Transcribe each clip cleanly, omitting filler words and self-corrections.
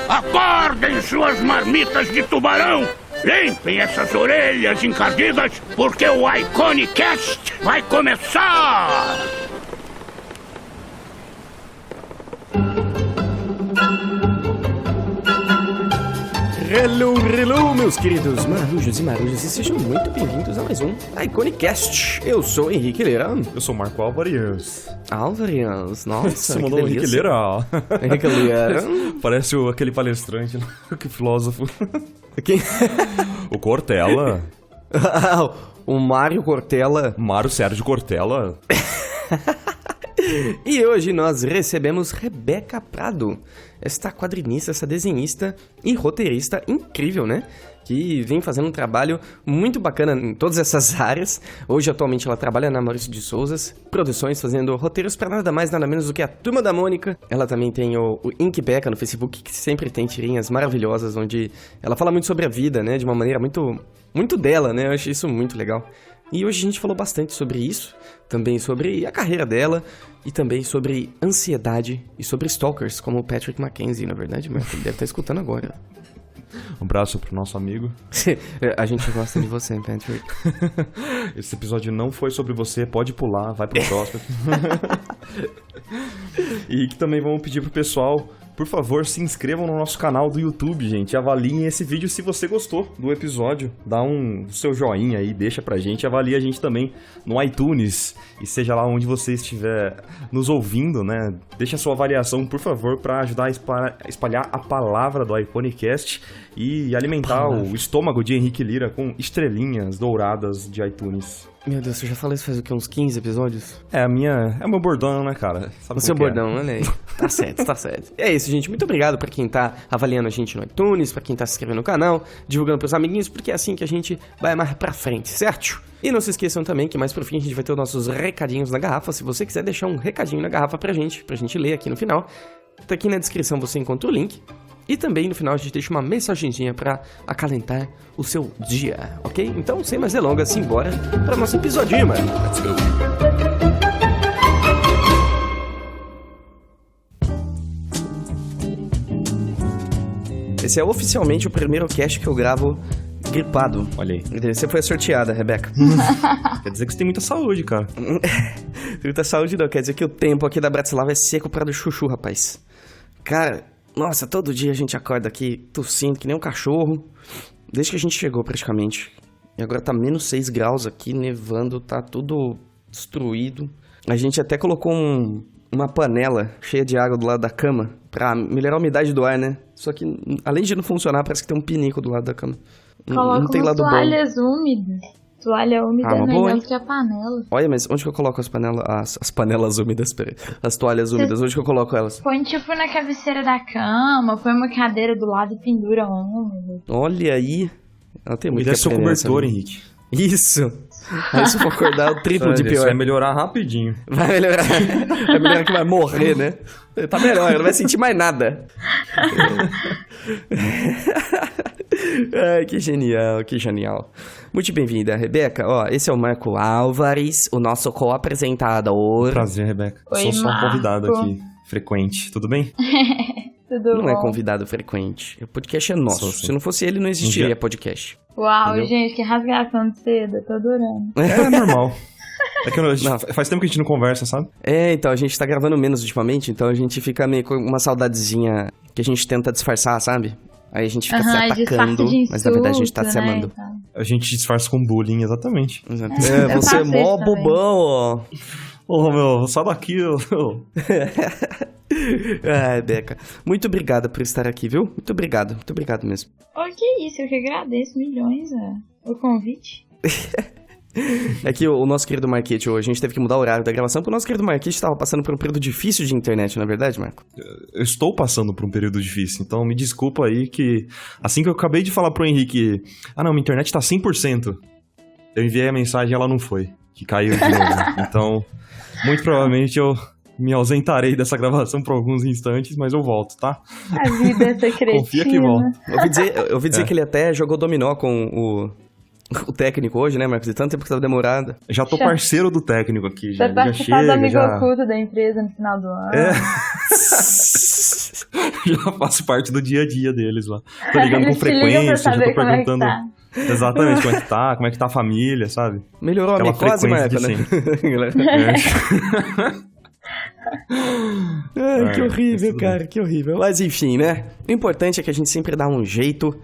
Acordem suas marmitas de tubarão! Limpem essas orelhas encardidas, porque o Iconicast vai começar! Hello, meus queridos marujos e marujas, e sejam muito bem-vindos a mais um Iconicast. Eu sou o Henrique Leira. Eu sou o Marco Álvares. Álvares, nossa, Você mandou o Henrique Leira. Henrique Leira. Parece aquele palestrante, que filósofo. Quem? O Cortella. O Mário Cortella. Mário Sérgio Cortella. E hoje nós recebemos Rebeca Prado, esta quadrinista, essa desenhista e roteirista incrível, né? Que vem fazendo um trabalho muito bacana em todas essas áreas. Hoje, atualmente, ela trabalha na Maurício de Souza Produções, fazendo roteiros para nada mais, nada menos do que a Turma da Mônica. Ela também tem o Inkbeca no Facebook, que sempre tem tirinhas maravilhosas, onde ela fala muito sobre a vida, né? De uma maneira muito dela, né? Eu acho isso muito legal. E hoje a gente falou bastante sobre isso, também sobre a carreira dela, e também sobre ansiedade e sobre stalkers, como o Patrick Mackenzie, na verdade, mas ele deve estar escutando agora. Um abraço pro nosso amigo. A gente gosta de você, Patrick. Esse episódio não foi sobre você, pode pular, vai pro próximo. E que também vamos pedir pro pessoal, por favor, se inscrevam no nosso canal do YouTube, gente. Avaliem esse vídeo se você gostou do episódio. Dá o seu joinha aí, deixa pra gente. Avalie a gente também no iTunes. E seja lá onde você estiver nos ouvindo, né? Deixa a sua avaliação, por favor, pra ajudar a espalhar a palavra do Iconicast e alimentar o estômago de Henrique Lira com estrelinhas douradas de iTunes. Meu Deus, você já falou isso faz o quê? Uns 15 episódios? É o meu bordão, né, cara? Sabe o seu bordão, olha aí. Tá certo, tá certo. É isso, gente. Muito obrigado pra quem tá avaliando a gente no iTunes, pra quem tá se inscrevendo no canal, divulgando pros amiguinhos, porque é assim que a gente vai mais pra frente, certo? E não se esqueçam também que mais pro fim a gente vai ter os nossos recadinhos na garrafa. Se você quiser deixar um recadinho na garrafa pra gente ler aqui no final, tá aqui na descrição você encontra o link. E também no final a gente deixa uma mensagenzinha pra acalentar o seu dia, ok? Então, sem mais delongas, simbora pra nosso episódio, mano. Let's go! Esse é oficialmente o primeiro cast que eu gravo gripado. Olha aí. Você foi sorteada, Rebeca. Quer dizer que você tem muita saúde, cara. Tem muita saúde não, quer dizer que o tempo aqui da Bratislava é seco pra do chuchu, rapaz. Cara... Nossa, todo dia a gente acorda aqui tossindo que nem um cachorro, desde que a gente chegou praticamente. E agora tá menos 6 graus aqui, nevando, tá tudo destruído. A gente até colocou uma panela cheia de água do lado da cama pra melhorar a umidade do ar, né? Só que, além de não funcionar, parece que tem um pinico do lado da cama. Coloca não tem lado toalhas úmidas. Toalha úmida é melhor do que a panela. Olha, mas onde que eu coloco as panelas... As panelas úmidas, peraí. As toalhas úmidas, onde que eu coloco elas? Põe tipo na cabeceira da cama, põe uma cadeira do lado e pendura úmida. Olha aí. Ela tem muito que seu cobertor, Henrique. Isso. Aí se for acordar o triplo de pior. Isso vai melhorar rapidinho. Vai melhorar. Vai melhorar que vai morrer, né? Tá melhor, não vai sentir mais nada. Ai, que genial, que genial. Muito bem-vinda, Rebeca. Ó, esse é o Marco Álvares, o nosso co-apresentador. Prazer, Rebeca. Oi, sou só um Marco. convidado aqui, frequente. Tudo bem? Tudo Não bom? é convidado frequente. O podcast é nosso. Se não fosse ele, não existiria podcast. Uau, Entendeu? gente, que rasgação de seda, tô adorando. É normal. É que faz tempo que a gente não conversa, sabe? É, então, a gente tá gravando menos ultimamente, então a gente fica meio com uma saudadezinha que a gente tenta disfarçar, sabe? Aí a gente fica se atacando, mas na verdade a gente tá se amando. Então. A gente disfarça com bullying, exatamente. Exato. Eu Você é faço mó isso também. bobão, ó. Ô, meu, sai daqui, ô. Ai, Beca. Muito obrigado por estar aqui, viu? Muito obrigado mesmo. Oh, que isso, eu que agradeço milhões o convite. É que o nosso querido Marquete, a gente teve que mudar o horário da gravação, porque o nosso querido Marquete estava passando por um período difícil de internet, não é verdade, Marco? Eu estou passando por um período difícil, então me desculpa aí que... Assim que eu acabei de falar pro Henrique, minha internet tá 100%. Eu enviei a mensagem e ela não foi, que caiu de novo. Então, muito provavelmente eu me ausentarei dessa gravação por alguns instantes, mas eu volto, tá? A vida é secretina. Confia que volta. Eu ouvi dizer que ele até jogou dominó com o técnico hoje, né, Marcos? De tanto tempo que tava demorado. Já tô parceiro do técnico aqui, já Vai participar do chega, amigo já... oculto da empresa no final do ano. É. Já faço parte do dia a dia deles lá. Tô ligando com Eles te ligam pra frequência, já saber tô como é que perguntando tá. exatamente como é que tá a família, sabe? Melhorou a Aquela micose, frequência Marco, de né? Ai, que É, horrível, tudo cara, que horrível. Mas enfim, né? O importante é que a gente sempre dá um jeito.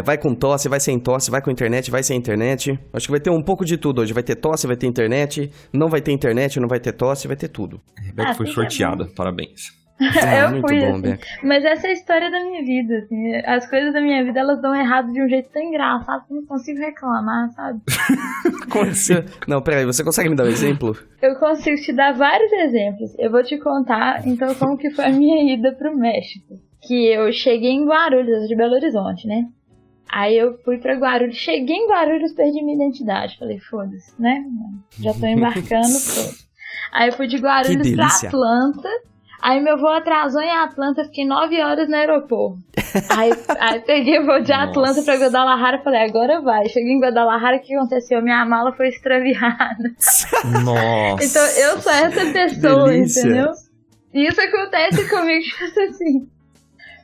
Vai com tosse, vai sem tosse, vai com internet, vai sem internet. Acho que vai ter um pouco de tudo hoje. Vai ter tosse, vai ter internet. Não vai ter internet, não vai ter tosse, vai ter tudo. Rebeca foi sim, sorteada, parabéns. Eu muito fui, bom, assim. Beca. Mas essa é a história da minha vida, assim. As coisas da minha vida, elas dão errado de um jeito tão engraçado que eu não consigo reclamar, sabe? Como assim? Não, peraí, você consegue me dar um exemplo? Eu consigo te dar vários exemplos. Eu vou te contar, então, como que foi a minha ida pro México. Que eu cheguei em Guarulhos, eu sou de Belo Horizonte, né? Aí eu fui pra Guarulhos, cheguei em Guarulhos, perdi minha identidade. Falei, foda-se, né? Já tô embarcando, foda-se. Aí eu fui de Guarulhos pra Atlanta. Aí meu voo atrasou em Atlanta, fiquei 9 horas no aeroporto. Aí peguei o voo de Atlanta pra Guadalajara, falei, agora vai. Cheguei em Guadalajara, o que aconteceu? Minha mala foi extraviada. Nossa. Então eu sou essa pessoa, delícia. entendeu? E isso acontece comigo, tipo assim.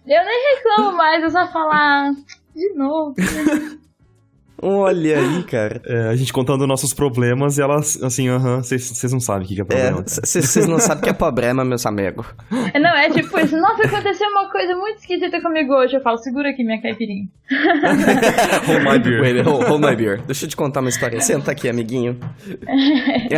Eu nem reclamo mais, eu só falo, de novo. Olha aí, cara. A gente contando nossos problemas e elas, assim, vocês não sabem o que é problema. Vocês não sabem o que é problema, meus amigos. Não, é tipo isso, nossa, aconteceu uma coisa muito esquisita comigo hoje. Eu falo, segura aqui minha caipirinha. Hold my beer. Wait, hold my beer. Deixa eu te contar uma história. Senta aqui, amiguinho.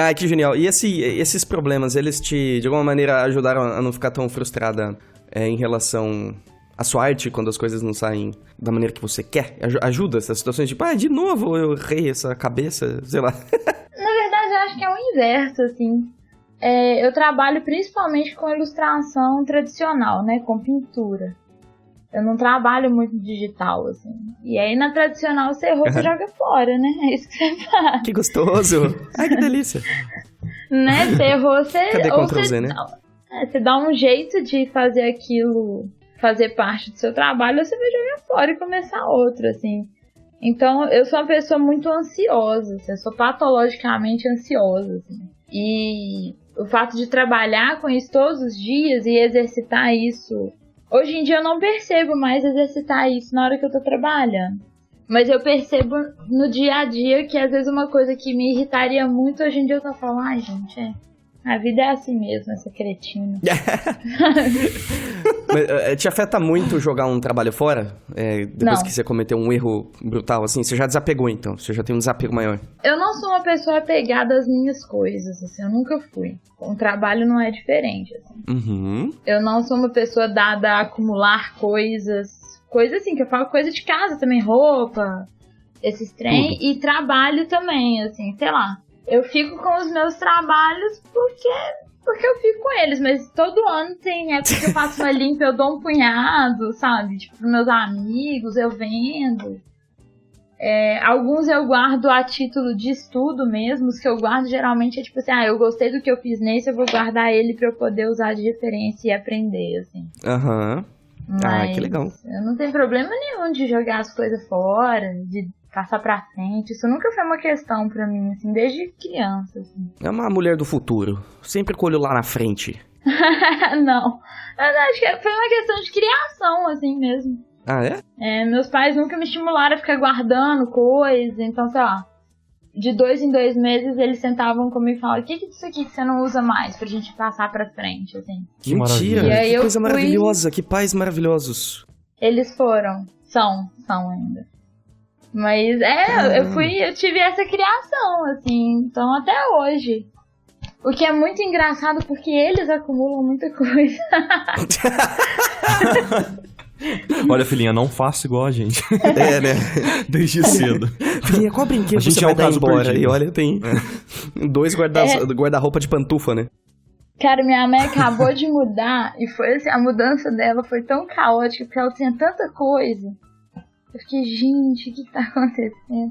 Ai, que genial. E esses problemas, eles te, de alguma maneira, ajudaram a não ficar tão frustrada em relação à sua arte, quando as coisas não saem da maneira que você quer? Ajuda essas situações, tipo, de novo eu errei essa cabeça, sei lá. Na verdade, eu acho que é o inverso, assim. Eu trabalho principalmente com ilustração tradicional, né? Com pintura. Eu não trabalho muito digital, assim. E aí, na tradicional, você errou, você joga fora, né? É isso que você faz. Que gostoso. Ai, que delícia. Né? Você errou, você... Cadê Ctrl Z, né? Você dá um jeito de fazer aquilo fazer parte do seu trabalho, ou você vai jogar fora e começar outro, assim. Então, eu sou uma pessoa muito ansiosa, assim, eu sou patologicamente ansiosa, assim. E o fato de trabalhar com isso todos os dias e exercitar isso... Hoje em dia eu não percebo mais exercitar isso na hora que eu tô trabalhando. Mas eu percebo no dia a dia que às vezes uma coisa que me irritaria muito, hoje em dia eu tô falando, ai gente, a vida é assim mesmo, essa cretina. Mas, te afeta muito jogar um trabalho fora? Depois Não. que você cometeu um erro brutal, assim? Você já desapegou, então? Você já tem um desapego maior? Eu não sou uma pessoa apegada às minhas coisas, assim, eu nunca fui. O trabalho não é diferente, assim. Uhum. Eu não sou uma pessoa dada a acumular coisas. Coisas assim, que eu falo coisa de casa também, roupa, esses trem. Tudo. E trabalho também, assim, sei lá. Eu fico com os meus trabalhos porque eu fico com eles, mas todo ano tem época que eu faço uma limpa, eu dou um punhado, sabe? Tipo, pros meus amigos, eu vendo. Alguns eu guardo a título de estudo mesmo, os que eu guardo geralmente é tipo assim, eu gostei do que eu fiz nesse, eu vou guardar ele pra eu poder usar de referência e aprender, assim. Aham. Mas que legal. eu não tenho problema nenhum de jogar as coisas fora, de passar pra frente. Isso nunca foi uma questão pra mim, assim, desde criança, assim. É uma mulher do futuro. Sempre com o olho lá na frente. Não. Eu acho que foi uma questão de criação, assim mesmo. Ah, é? Meus pais nunca me estimularam a ficar guardando coisa, então, sei lá, de 2 em 2 meses eles sentavam comigo e falavam, o que é isso aqui que você não usa mais pra gente passar pra frente, assim. Que Mentira, maravilha. E aí que eu coisa fui- maravilhosa, que pais maravilhosos. Eles são ainda. Mas eu tive essa criação, assim, então até hoje. O que é muito engraçado porque eles acumulam muita coisa. Olha, filhinha, não faça igual a gente. Né? Desde cedo. Filhinha, qual brinquedo A gente você é vai o dar caso embora? perdido. E olha, tem 2 guarda-roupa de pantufa, né? Cara, minha mãe acabou de mudar e foi assim, a mudança dela foi tão caótica porque ela tinha tanta coisa. Eu fiquei, gente, o que tá acontecendo?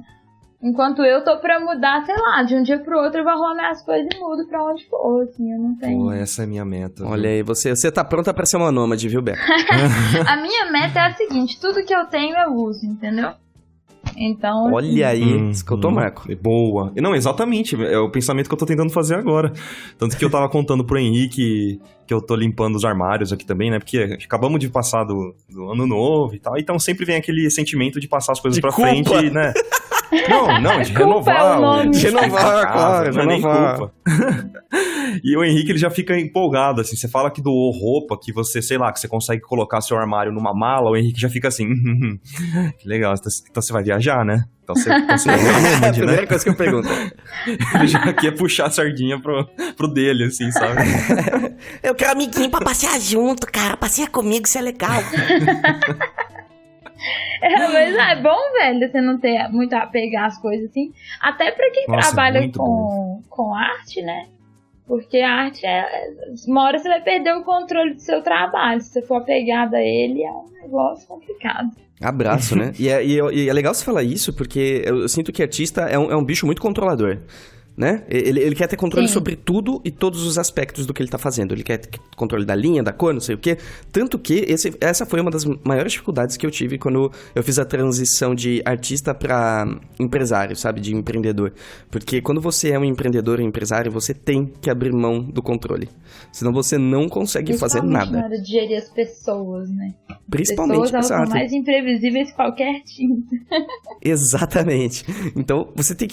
Enquanto eu tô pra mudar, sei lá, de um dia pro outro eu vou arrumar minhas coisas e mudo pra onde for, assim, eu não tenho. Pô, essa é a minha meta. Olha aí, você tá pronta pra ser uma nômade, viu, Beca? A minha meta é a seguinte, tudo que eu tenho eu uso, entendeu? Então, assim, Olha aí, escutou, Marco? Boa. Não, exatamente. É o pensamento que eu tô tentando fazer agora. Tanto que eu tava contando pro Henrique que eu tô limpando os armários aqui também, né? Porque acabamos de passar do ano novo e tal. Então sempre vem aquele sentimento de passar as coisas De pra culpa. frente, né? Não, de Culpa renovar. é o nome. De renovar, claro, não é nem renovar. culpa. E o Henrique, ele já fica empolgado, assim. Você fala que doou roupa, que você, sei lá, que você consegue colocar seu armário numa mala, o Henrique já fica assim, que legal, então você vai viajar, né? Então você É a né? primeira coisa que eu pergunto. Ele já quer puxar a sardinha pro dele, assim, sabe? Eu quero amiguinho pra passear junto, cara. Passeia comigo, isso é legal. mas é bom, velho, você não ter muito apego às coisas assim. Até pra quem Nossa, trabalha muito com arte, né? Porque a arte uma hora você vai perder o controle do seu trabalho. Se você for apegado a ele, é um negócio complicado. Abraço, né? E é legal você falar isso, porque eu sinto que artista é um bicho muito controlador, né? Ele quer ter controle Sim. sobre tudo e todos os aspectos do que ele tá fazendo. Ele quer ter controle da linha, da cor, não sei o quê. Tanto que essa foi uma das maiores dificuldades que eu tive quando eu fiz a transição de artista pra empresário, sabe? De empreendedor. Porque quando você é um empreendedor ou empresário, você tem que abrir mão do controle. Senão você não consegue fazer Principalmente nada. na hora de gerir as pessoas, né? Principalmente, Pessoas, elas são exato. mais imprevisíveis que qualquer time. Exatamente. Então, você tem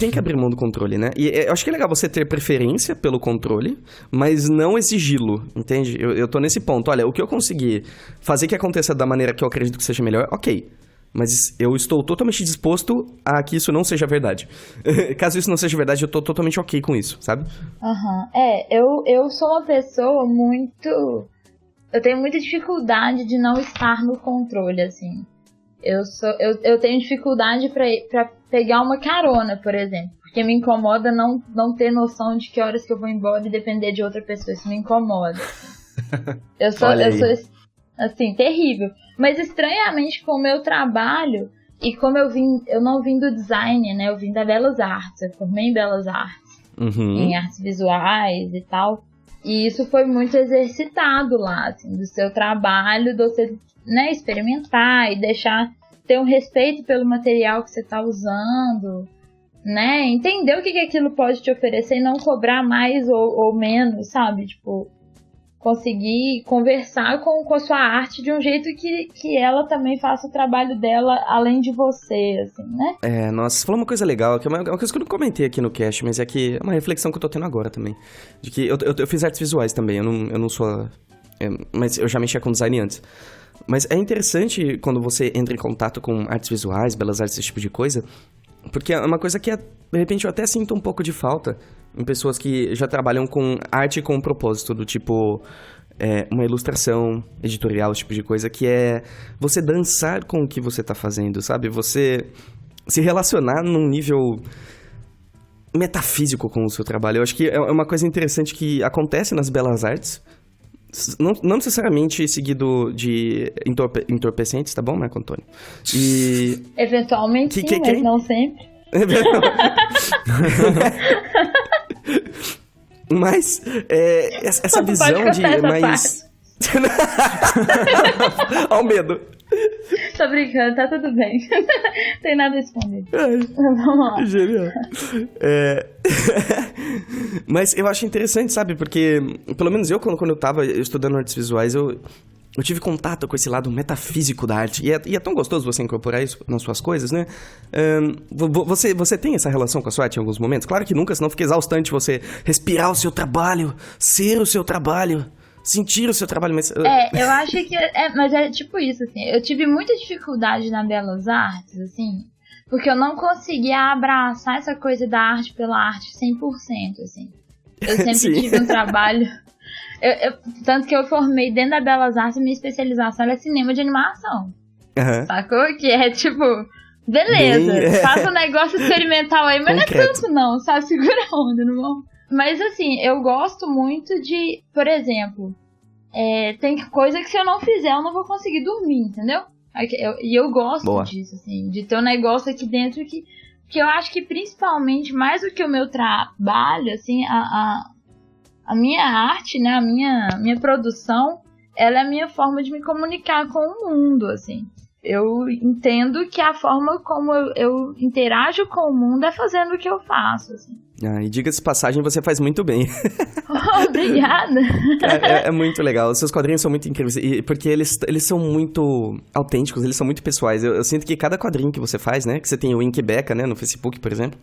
que abrir mão do controle, né? E eu acho que é legal você ter preferência pelo controle, mas não exigi-lo, entende? Eu tô nesse ponto. Olha, o que eu conseguir fazer que aconteça da maneira que eu acredito que seja melhor, ok. Mas eu estou totalmente disposto a que isso não seja verdade. Caso isso não seja verdade, eu tô totalmente ok com isso, sabe? Eu sou uma pessoa muito... Eu tenho muita dificuldade de não estar no controle, assim. Eu tenho dificuldade pra pegar uma carona, por exemplo. Porque me incomoda não ter noção de que horas que eu vou embora e depender de outra pessoa. Isso me incomoda. Eu sou, assim, terrível. Mas estranhamente, com o meu trabalho, e como eu não vim do design, né? Eu vim da Belas Artes. Eu formei em Belas Artes. Em artes visuais e tal. E isso foi muito exercitado lá, assim, do seu trabalho, de você, né, experimentar e ter um respeito pelo material que você está usando, né, entender o que aquilo pode te oferecer e não cobrar mais ou menos, sabe, tipo, conseguir conversar com a sua arte de um jeito que ela também faça o trabalho dela além de você, assim, né? Nossa, você falou uma coisa legal, que é uma coisa que eu não comentei aqui no cast, mas é que é uma reflexão que eu tô tendo agora também. De que eu fiz artes visuais também, eu não sou... mas eu já mexia com design antes. Mas é interessante quando você entra em contato com artes visuais, belas artes, esse tipo de coisa, porque é uma coisa que, de repente, eu até sinto um pouco de falta em pessoas que já trabalham com arte com um propósito, do tipo... uma ilustração editorial, esse tipo de coisa, que é você dançar com o que você tá fazendo, sabe? Você se relacionar num nível metafísico com o seu trabalho. Eu acho que é uma coisa interessante que acontece nas belas artes, não necessariamente seguido de entorpecentes, tá bom, Marco Antônio? E... Eventualmente sim, mas não sempre. Mas essa visão de mais... Olha o medo. Tô brincando, tá tudo bem. Não tem nada a esconder. Vamos lá. Genial. Mas eu acho interessante, sabe? Porque, pelo menos eu, quando eu tava estudando artes visuais, eu tive contato com esse lado metafísico da arte. E é tão gostoso você incorporar isso nas suas coisas, né? Você tem essa relação com a sua arte em alguns momentos? Claro que nunca, senão fica exaustante você respirar o seu trabalho, ser o seu trabalho, sentir o seu trabalho. Mas, eu acho que... mas é tipo isso, assim. Eu tive muita dificuldade na Belas Artes, assim, porque eu não conseguia abraçar essa coisa da arte pela arte 100%, assim. Eu sempre tive um trabalho... tanto que eu formei dentro da Belas Artes e minha especialização é cinema de animação. Sacou? Que é tipo, beleza, faça um negócio experimental aí, mas concreto. Não é tanto não, sabe? Segura a onda, não vão? Mas assim, eu gosto muito de, por exemplo, tem coisa que se eu não fizer eu não vou conseguir dormir, entendeu? E eu gosto disso, assim, de ter um negócio aqui dentro que eu acho que principalmente, mais do que o meu trabalho, assim, a minha arte, né, a minha produção, ela é a minha forma de me comunicar com o mundo, assim. eu entendo que a forma como eu interajo com o mundo é fazendo o que eu faço, assim. Ah, e diga-se de passagem, você faz muito bem. Obrigada. É muito legal. Os seus quadrinhos são muito incríveis. Porque eles são muito autênticos, eles são muito pessoais. Eu sinto que cada quadrinho que você faz, né? Que você tem o Inkbeca, né? No Facebook, por exemplo.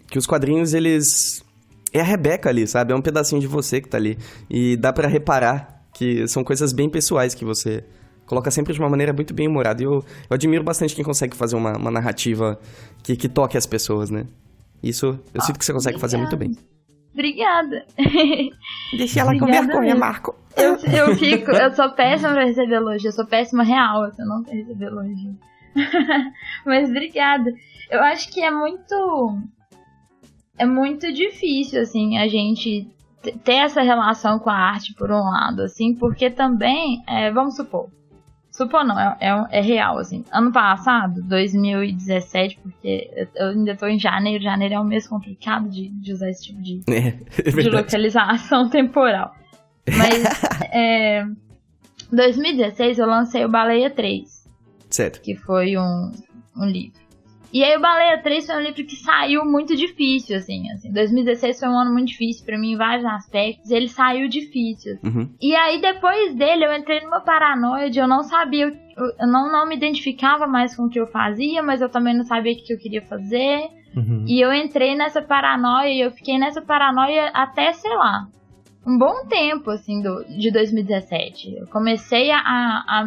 Que os quadrinhos, eles... É a Rebeca ali, sabe? É um pedacinho de você que tá ali. E dá pra reparar que são coisas bem pessoais que você coloca sempre de uma maneira muito bem humorada. E eu admiro bastante quem consegue fazer uma narrativa que toque as pessoas, né? Isso eu sinto que você consegue fazer muito bem. Obrigada. Deixa ela com vergonha, Marco. Eu sou péssima pra receber elogio. Eu sou péssima real, assim, eu não quero receber elogio. Mas obrigada. Eu acho que é muito difícil, assim, a gente ter essa relação com a arte por um lado, assim, porque também, vamos supor não, é real, assim, ano passado, 2017, porque eu ainda tô em janeiro é um mês complicado de usar esse tipo de localização temporal, mas 2016 eu lancei o Baleia 3, certo, que foi um livro. E aí o Baleia 3 foi um livro que saiu muito difícil, assim. 2016 foi um ano muito difícil pra mim em vários aspectos. Ele saiu difícil. Uhum. E aí depois dele eu entrei numa paranoia de eu não sabia, eu não me identificava mais com o que eu fazia, mas eu também não sabia o que eu queria fazer. Uhum. E eu entrei nessa paranoia e eu fiquei nessa paranoia até, sei lá, um bom tempo, assim, de 2017. Eu comecei a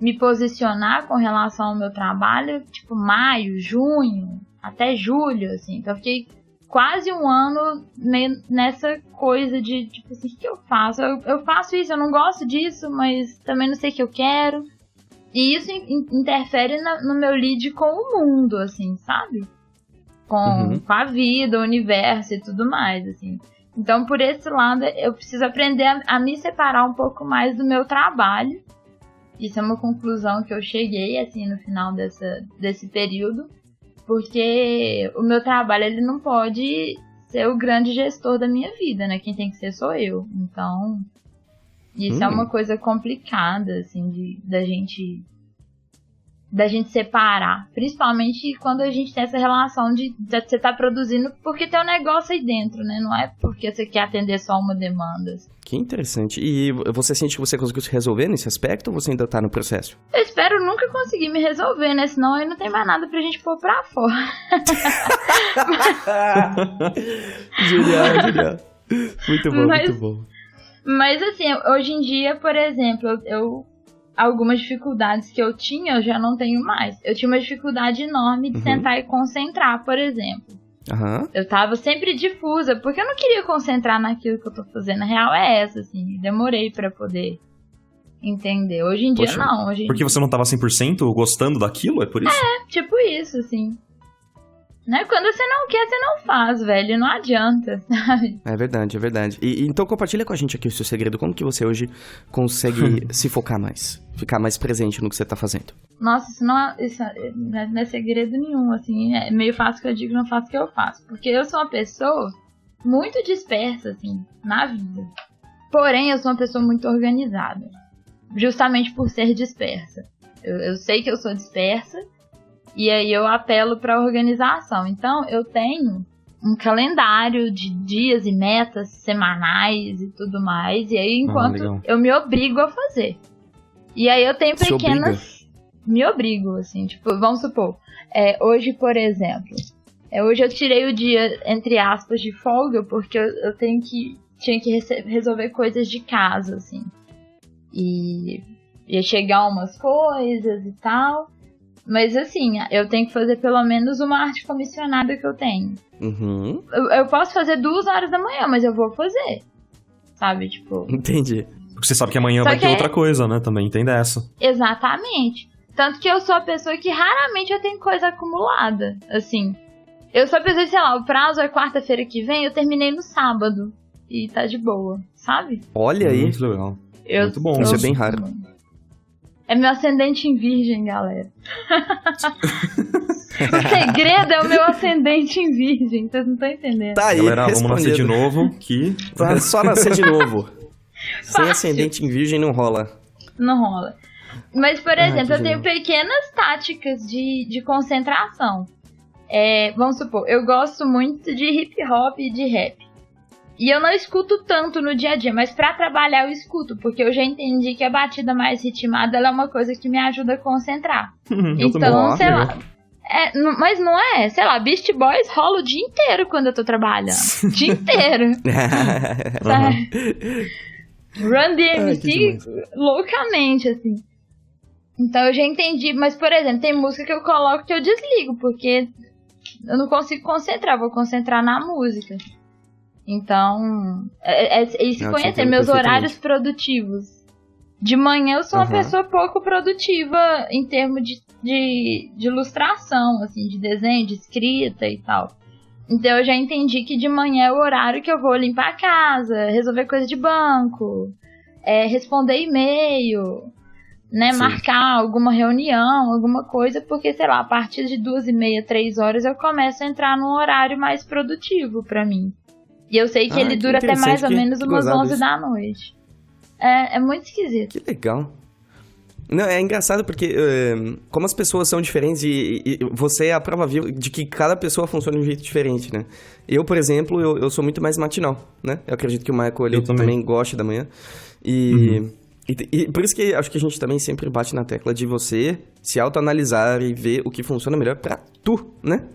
me posicionar com relação ao meu trabalho, tipo, maio, junho, até julho, assim. Então, eu fiquei quase um ano meio nessa coisa de, tipo assim, o que eu faço? Eu faço isso, eu não gosto disso, mas também não sei o que eu quero. E isso interfere no meu lead com o mundo, assim, sabe? Com a vida, o universo e tudo mais, assim. Então, por esse lado, eu preciso aprender a me separar um pouco mais do meu trabalho. Isso é uma conclusão que eu cheguei, assim, no final desse período, porque o meu trabalho, ele não pode ser o grande gestor da minha vida, né? Quem tem que ser sou eu. Então, isso é uma coisa complicada, assim, da gente separar. Principalmente quando a gente tem essa relação de você tá produzindo porque tem um negócio aí dentro, né? Não é porque você quer atender só uma demanda. Que interessante. E você sente que você conseguiu se resolver nesse aspecto ou você ainda tá no processo? Eu espero nunca conseguir me resolver, né? Senão aí não tem mais nada pra gente pôr pra fora. Genial. Muito bom, muito bom. Mas assim, hoje em dia, por exemplo, algumas dificuldades que eu tinha, eu já não tenho mais. Eu tinha uma dificuldade enorme de sentar e concentrar, por exemplo. Eu tava sempre difusa, porque eu não queria concentrar naquilo que eu tô fazendo. A real é essa, assim. Demorei pra poder entender. Hoje em dia, não. Porque você não tava 100% gostando daquilo? É por isso? Tipo isso, assim. Né? Quando você não quer, você não faz, velho. Não adianta, sabe? É verdade. E então compartilha com a gente aqui o seu segredo. Como que você hoje consegue se focar mais? Ficar mais presente no que você tá fazendo? Nossa, isso não é segredo nenhum, assim. É meio fácil que eu digo, não faço o que eu faço. Porque eu sou uma pessoa muito dispersa, assim, na vida. Porém, eu sou uma pessoa muito organizada. Justamente por ser dispersa. Eu sei que eu sou dispersa. E aí eu apelo pra organização. Então, eu tenho um calendário de dias e metas semanais e tudo mais. E aí, enquanto eu me obrigo a fazer. E aí eu tenho pequenas... Me obrigo, assim, tipo, vamos supor, hoje, por exemplo, hoje eu tirei o dia, entre aspas, de folga, porque eu tinha que resolver coisas de casa, assim, e ia chegar umas coisas e tal, mas assim, eu tenho que fazer pelo menos uma arte comissionada que eu tenho. Eu posso fazer 2 horas da manhã, mas eu vou fazer, sabe, tipo... Entendi. Porque você sabe que amanhã vai ter outra coisa, né, também, entende essa? Exatamente. Tanto que eu sou a pessoa que raramente eu tenho coisa acumulada, assim. Eu sou a pessoa que, sei lá, o prazo é quarta-feira que vem, eu terminei no sábado. E tá de boa, sabe? Olha aí. Muito legal. Muito bom. Isso é bem raro. É meu ascendente em virgem, galera. O segredo é o meu ascendente em virgem, vocês não estão entendendo. Tá aí, galera, vamos nascer de novo, que... Só nascer de novo. Sem ascendente em virgem não rola. Não rola. Mas, por exemplo, eu que tenho pequenas táticas de concentração. Vamos supor, eu gosto muito de hip hop e de rap. E eu não escuto tanto no dia a dia, mas pra trabalhar eu escuto, porque eu já entendi que a batida mais ritmada ela é uma coisa que me ajuda a concentrar. Então, sei lá. Mas não é, sei lá, Beast Boys rola o dia inteiro quando eu tô trabalhando. O dia inteiro. Sabe? Run DMC loucamente, assim. Então eu já entendi, mas por exemplo, tem música que eu coloco que eu desligo, porque eu não consigo concentrar, vou concentrar na música. Então, e se conhecer meus horários produtivos. De manhã eu sou uma pessoa pouco produtiva em termos de ilustração, assim, de desenho, de escrita e tal. Então eu já entendi que de manhã é o horário que eu vou limpar a casa, resolver coisa de banco, responder e-mail, né, marcar alguma reunião, alguma coisa, porque, sei lá, a partir de 2h30, 3 horas eu começo a entrar num horário mais produtivo pra mim. E eu sei que ele dura até mais ou menos umas 11 da noite. É muito esquisito. Que legal. Não, é engraçado porque como as pessoas são diferentes e você é a prova viva de que cada pessoa funciona de um jeito diferente, né? Eu, por exemplo, eu sou muito mais matinal, né? Eu acredito que o Michael ele também gosta da manhã. E por isso que acho que a gente também sempre bate na tecla de você se autoanalisar e ver o que funciona melhor pra tu, né?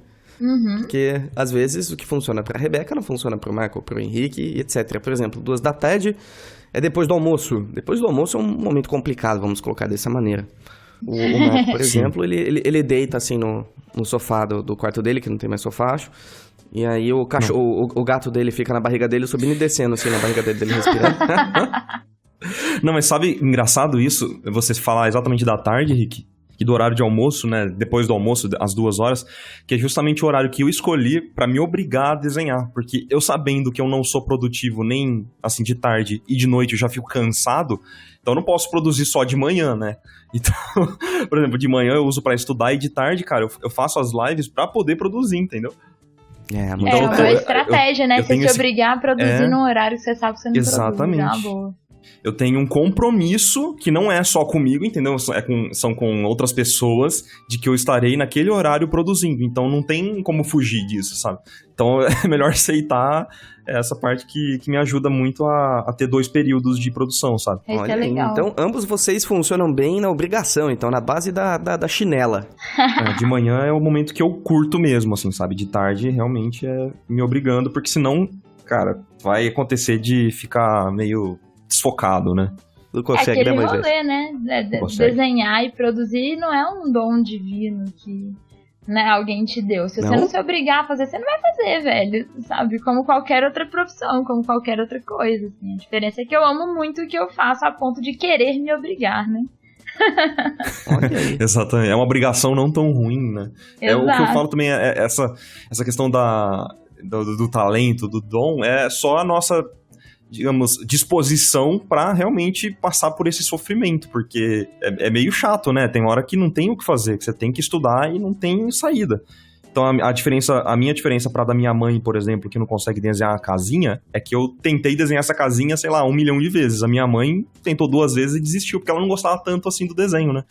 Porque, às vezes, o que funciona pra Rebeca não funciona pro Michael, pro Henrique, e etc. Por exemplo, 2 da tarde é depois do almoço. Depois do almoço é um momento complicado, vamos colocar dessa maneira. O Michael, por exemplo, ele deita assim no sofá do quarto dele, que não tem mais sofá, acho. E aí o gato dele fica na barriga dele, subindo e descendo assim na barriga dele respirando. Não, mas sabe, engraçado isso, você falar exatamente da tarde, Rick, e do horário de almoço, né, depois do almoço, às 2 horas, que é justamente o horário que eu escolhi pra me obrigar a desenhar, porque eu sabendo que eu não sou produtivo nem, assim, de tarde e de noite eu já fico cansado, então eu não posso produzir só de manhã, né, então, por exemplo, de manhã eu uso pra estudar e de tarde, cara, eu faço as lives pra poder produzir, entendeu? É uma estratégia, né, você se obrigar a produzir num horário que você sabe que você não exatamente. Produz, é uma boa. Eu tenho um compromisso que não é só comigo, entendeu? São com outras pessoas, de que eu estarei naquele horário produzindo. Então não tem como fugir disso, sabe? Então é melhor aceitar essa parte que me ajuda muito a ter 2 períodos de produção, sabe? Isso é legal. Então ambos vocês funcionam bem na obrigação, então na base da chinela. De manhã é o momento que eu curto mesmo, assim, sabe? De tarde realmente é me obrigando, porque senão, cara, vai acontecer de ficar meio desfocado, né? Não consegue, aquele né, Moisés? rolê, né? Desenhar e produzir não é um dom divino que, né, alguém te deu. Se você não se obrigar a fazer, você não vai fazer, velho. Sabe? Como qualquer outra profissão, como qualquer outra coisa. Assim. A diferença é que eu amo muito o que eu faço a ponto de querer me obrigar, né? Okay. Exatamente. É uma obrigação não tão ruim, né? O que eu falo também essa questão do talento, do dom, é só a nossa, digamos, disposição pra realmente passar por esse sofrimento, porque é meio chato, né? Tem hora que não tem o que fazer, que você tem que estudar e não tem saída. Então a minha diferença pra da minha mãe, por exemplo, que não consegue desenhar a casinha, é que eu tentei desenhar essa casinha, sei lá, 1 milhão de vezes. A minha mãe tentou 2 vezes e desistiu, porque ela não gostava tanto assim do desenho, né?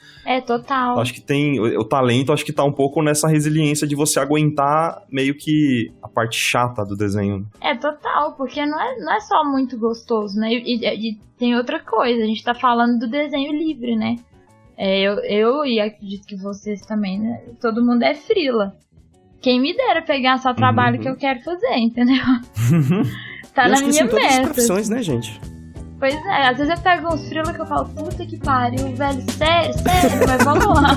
Total. Acho que tem, o talento acho que tá um pouco nessa resiliência de você aguentar meio que a parte chata do desenho. Total, porque não é só muito gostoso, né? E tem outra coisa, a gente tá falando do desenho livre, né? Eu e acredito que vocês também, né? Todo mundo é frila. Quem me dera pegar só o trabalho que eu quero fazer, entendeu? Tá na minha meta. Todas as profissões, né, gente? Pois é, às vezes eu pego uns frila que eu falo, puta que pariu, velho, sério, mas vamos lá.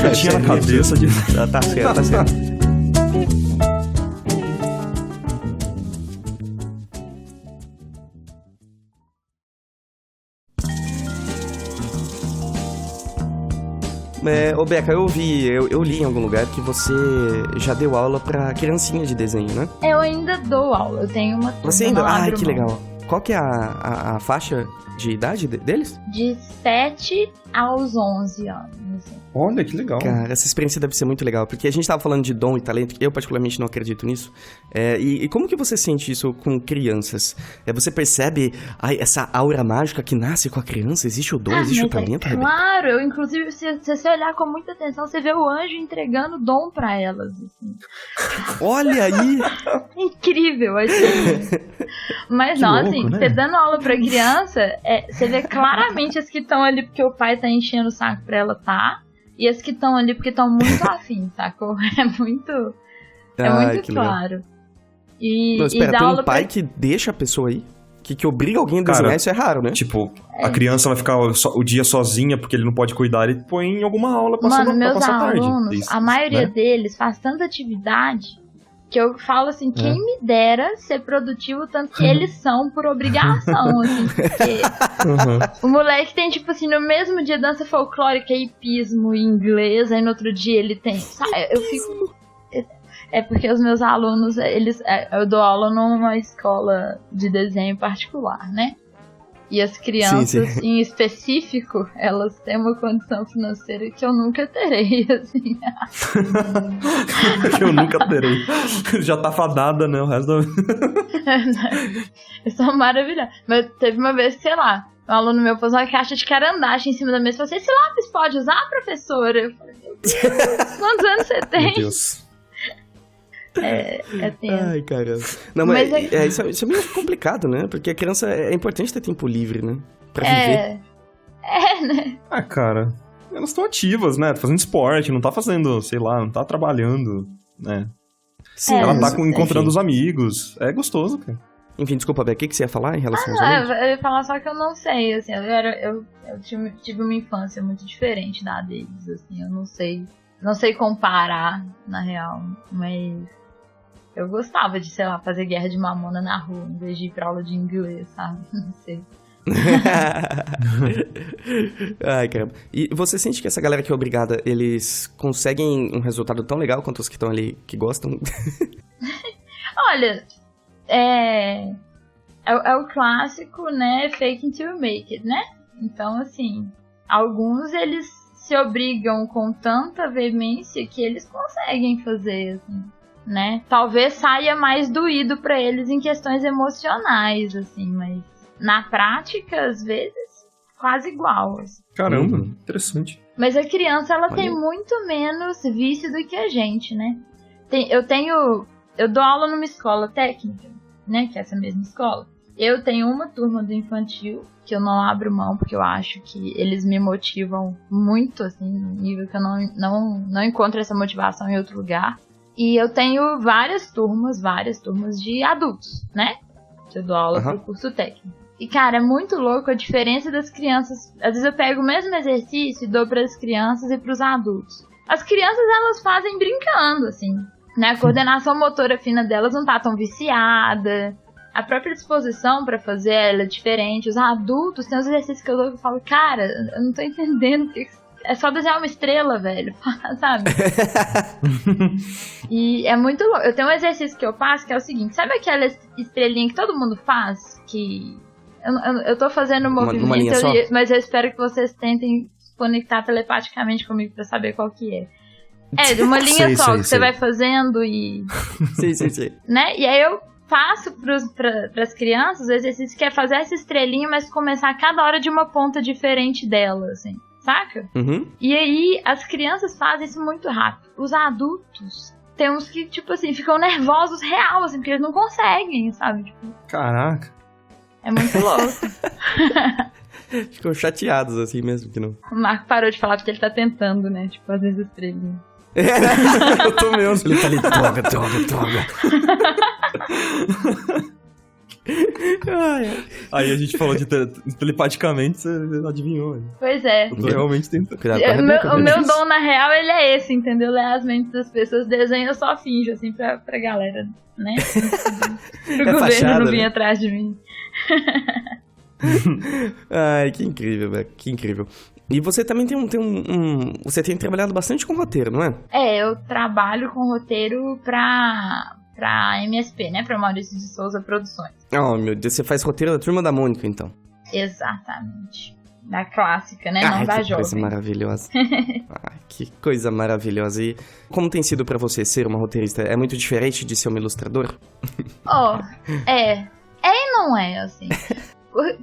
Eu tinha na cabeça de... Tá certo. Ô Beca, eu li em algum lugar que você já deu aula pra criancinha de desenho, né? Eu ainda dou aula, eu tenho uma turma. Você ainda? Ai, que legal. Qual que é a faixa de idade deles? De 7 aos 11 anos, assim. Olha, que legal. Cara, essa experiência deve ser muito legal, porque a gente tava falando de dom e talento, eu particularmente não acredito nisso. E como que você sente isso com crianças? Você percebe essa aura mágica que nasce com a criança? Existe o dom, existe o talento, Rebeca? Claro, inclusive, se você olhar com muita atenção, você vê o anjo entregando dom pra elas, assim. Olha aí! Incrível, assim. Mas Que não, louco, assim, né? você dando aula pra criança, você vê claramente as que estão ali porque o pai tá enchendo o saco pra ela, tá? E as que estão ali porque estão muito afim, sacou? É muito Que legal. claro. E, Não, espera, e dar tem aula um pai que deixa a pessoa aí? Que obriga alguém a desenhar, Cara, isso é raro, né? Tipo, a criança vai ficar o dia sozinha porque ele não pode cuidar, ele põe em alguma aula pra Mano, meus passar a tarde. alunos, Isso, a maioria né? deles faz tanta atividade que eu falo assim, quem me dera ser produtivo tanto que eles são por obrigação, assim, porque Uhum. o moleque tem, tipo assim, no mesmo dia dança folclórica, hipismo e inglês, aí no outro dia ele tem, sabe, eu fico... É porque os meus alunos, eu dou aula numa escola de desenho particular, né? E as crianças, Sim. em específico, elas têm uma condição financeira que eu nunca terei, assim. Que eu nunca terei. Já tá fadada, né? O resto da Eles são maravilhosos. Mas teve uma vez que, sei lá, um aluno meu pôs uma caixa de carandache em cima da mesa e falou assim, esse lápis pode usar, professora? Eu falei, meu Deus, quantos anos você Meu tem? Deus. É tenso. Ai, caramba. Não, mas Mas isso é meio complicado, né? Porque a criança é importante ter tempo livre, né? Pra viver. Né? Ah, cara, elas estão ativas, né? Tá fazendo esporte, não tá fazendo, sei lá, não tá trabalhando, né? Sim, Ela tá mas, encontrando enfim. os amigos. É gostoso, cara. Enfim, desculpa, Beck, o que você ia falar em relação aos Não, alunos? eu ia falar só que eu não sei, assim, eu tive uma infância muito diferente da deles, assim, eu não sei comparar, na real, mas eu gostava de, sei lá, fazer guerra de mamona na rua, em vez de ir pra aula de inglês, sabe, não sei. Ai, caramba. E você sente que essa galera que é obrigada, eles conseguem um resultado tão legal quanto os que estão ali que gostam? Olha, é o clássico, né, fake until you make it, né? Então, assim, alguns eles se obrigam com tanta veemência que eles conseguem fazer, assim, né? Talvez saia mais doído pra eles em questões emocionais, assim, mas na prática, às vezes, quase igual, assim. Caramba, Uhum. interessante. Mas a criança, ela tem Olha. muito menos vício do que a gente, né? Eu dou aula numa escola técnica, né? Que é essa mesma escola. Eu tenho uma turma do infantil que eu não abro mão, porque eu acho que eles me motivam muito, assim, no nível que eu não encontro essa motivação em outro lugar. E eu tenho várias turmas de adultos, né? Que eu dou aula pro curso técnico. E, cara, é muito louco a diferença das crianças. Às vezes eu pego o mesmo exercício e dou para as crianças e para os adultos. As crianças, elas fazem brincando, assim, né? A coordenação motora fina delas não tá tão viciada. A própria disposição para fazer ela é diferente. Os adultos têm os exercícios que eu dou e eu falo, cara, eu não tô entendendo porque é só desenhar uma estrela, velho, sabe? E é muito louco. Eu tenho um exercício que eu passo que é o seguinte, sabe aquela estrelinha que todo mundo faz? Que eu tô fazendo um Numa movimento, linha só? mas eu espero que vocês tentem se conectar telepaticamente comigo pra saber qual que é. É, de uma linha Sei, só, sei, que você sei. vai fazendo e... Sim. né? E aí eu faço pras crianças o exercício que é fazer essa estrelinha, mas começar cada hora de uma ponta diferente dela, assim, saca? Uhum. E aí as crianças fazem isso muito rápido. Os adultos, tem uns que, tipo assim, ficam nervosos real, assim, porque eles não conseguem, sabe? Tipo, Caraca. é muito louco. Ficam chateados assim mesmo que não. O Marco parou de falar porque ele tá tentando, né? Tipo, fazer as estrelinhas. Eu tô mesmo. Ele tá ali, droga. Aí a gente falou de telepaticamente, você adivinhou. Né? Pois é. Eu tô realmente tentando. Cuidado com a Rebeca, O viu? meu dom, na real, ele é esse, entendeu? Ler as mentes das pessoas, desenho eu só finjo, assim, pra galera, né? Pro governo fachada, não vir né? atrás de mim. Ai, que incrível, velho. Que incrível. E você também você tem trabalhado bastante com roteiro, não é? É, eu trabalho com roteiro pra MSP, né? Pra Maurício de Souza Produções. Oh, meu Deus, você faz roteiro da Turma da Mônica, então. Exatamente. da clássica, né? Não da que jovem. coisa maravilhosa. Que coisa maravilhosa. E como tem sido pra você ser uma roteirista? É muito diferente de ser uma ilustradora? É e não é, assim.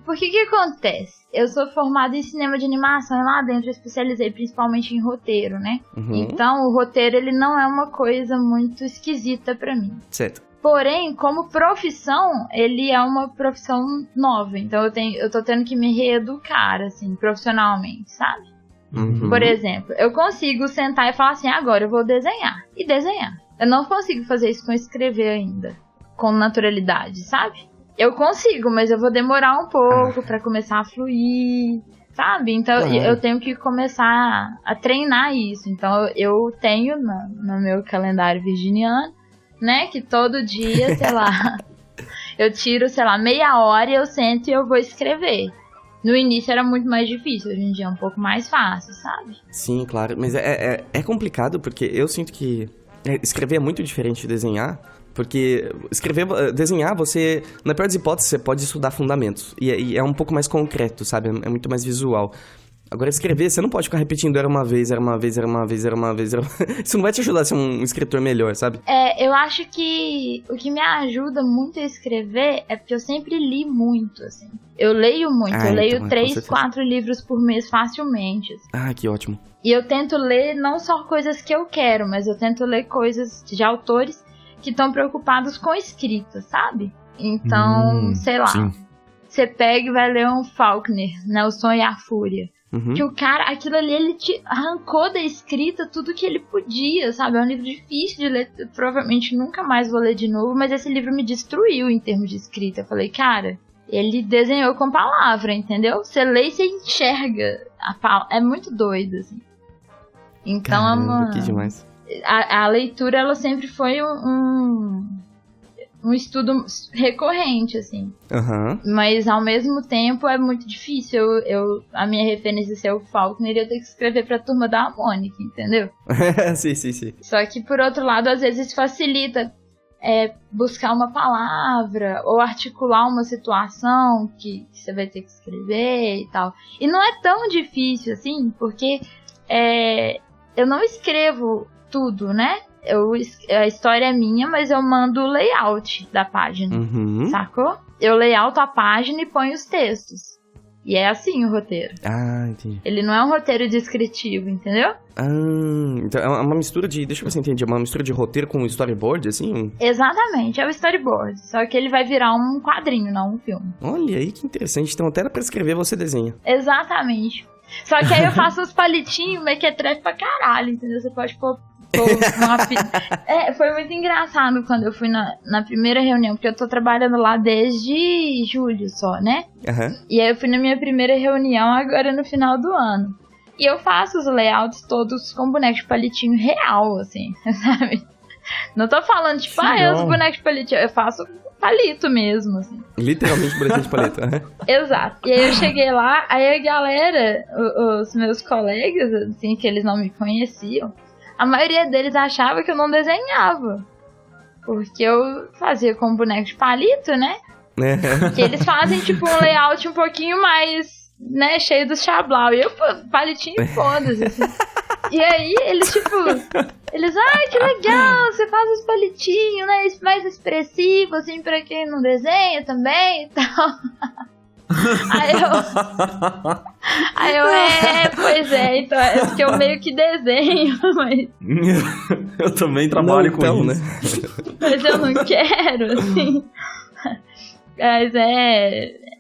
Porque que acontece? Eu sou formada em cinema de animação e lá dentro eu especializei principalmente em roteiro, né? Uhum. Então o roteiro ele não é uma coisa muito esquisita pra mim. Certo. Porém, como profissão, ele é uma profissão nova. Então eu tô tendo que me reeducar, assim, profissionalmente, sabe? Uhum. Por exemplo, eu consigo sentar e falar assim, agora eu vou desenhar. E desenhar. Eu não consigo fazer isso com escrever ainda. Com naturalidade, sabe? Eu consigo, mas eu vou demorar um pouco pra começar a fluir, sabe? Então eu tenho que começar a treinar isso. Então eu tenho no meu calendário virginiano, né? Que todo dia, sei lá, eu tiro, sei lá, meia hora e eu sento e eu vou escrever. No início era muito mais difícil, hoje em dia é um pouco mais fácil, sabe? Sim, claro. Mas é complicado porque eu sinto que escrever é muito diferente de desenhar. Porque desenhar, você, na pior das hipóteses, você pode estudar fundamentos. E é um pouco mais concreto, sabe? É muito mais visual. Agora, escrever, você não pode ficar repetindo era uma vez. Isso não vai te ajudar a ser um escritor melhor, sabe? Eu acho que o que me ajuda muito a escrever é porque eu sempre li muito, assim. Eu leio muito, eu leio 3, 4 livros por mês facilmente. Assim. Que ótimo. E eu tento ler não só coisas que eu quero, mas eu tento ler coisas de autores que estão preocupados com escrita, sabe? Então, sei lá, você pega e vai ler um Faulkner, né, O Sonho e a Fúria. Uhum. Que o cara, aquilo ali, ele te arrancou da escrita tudo que ele podia, sabe? É um livro difícil de ler, eu provavelmente nunca mais vou ler de novo, mas esse livro me destruiu em termos de escrita. Eu falei, cara, ele desenhou com palavra, entendeu? Você lê e você enxerga a palavra. É muito doido, assim. Então, caramba, que demais. A leitura, ela sempre foi um estudo recorrente, assim. Uhum. Mas, ao mesmo tempo, é muito difícil. A minha referência ser o Faulkner, eu tenho que escrever pra turma da Mônica, entendeu? Sim. Só que, por outro lado, às vezes facilita buscar uma palavra ou articular uma situação que você vai ter que escrever e tal. E não é tão difícil, assim, porque eu não escrevo tudo, né? A história é minha, mas eu mando o layout da página, sacou? Eu layouto a página e ponho os textos. E é assim o roteiro. Entendi. Ele não é um roteiro descritivo, entendeu? Então é uma mistura de... Deixa eu ver se eu entendi. É uma mistura de roteiro com storyboard, assim? Exatamente, é o storyboard. Só que ele vai virar um quadrinho, não um filme. Olha aí que interessante. Então até pra escrever você desenha. Exatamente. Só que aí eu faço uns palitinhos mequetrefe pra caralho, entendeu? Você pode pôr foi muito engraçado quando eu fui na primeira reunião, porque eu tô trabalhando lá desde julho só, né? Uhum. E aí eu fui na minha primeira reunião agora no final do ano. E eu faço os layouts todos com boneco de palitinho real, assim, sabe? Não tô falando, tipo, os bonecos de palitinho. Eu faço palito mesmo, assim. Literalmente bonequinho de palito. Exato. E aí eu cheguei lá, aí a galera, os meus colegas, assim, que eles não me conheciam, a maioria deles achava que eu não desenhava. Porque eu fazia com boneco de palito, né? Que eles fazem, tipo, um layout um pouquinho mais, né, cheio dos chablau. E eu, palitinho e foda-se, assim. E aí, eles, tipo... que legal, você faz os palitinhos, né? Mais expressivo, assim, pra quem não desenha também e tal. Aí eu, pois é, então é porque eu meio que desenho, mas... Eu também trabalho com isso. Né? Mas eu não quero, assim. Mas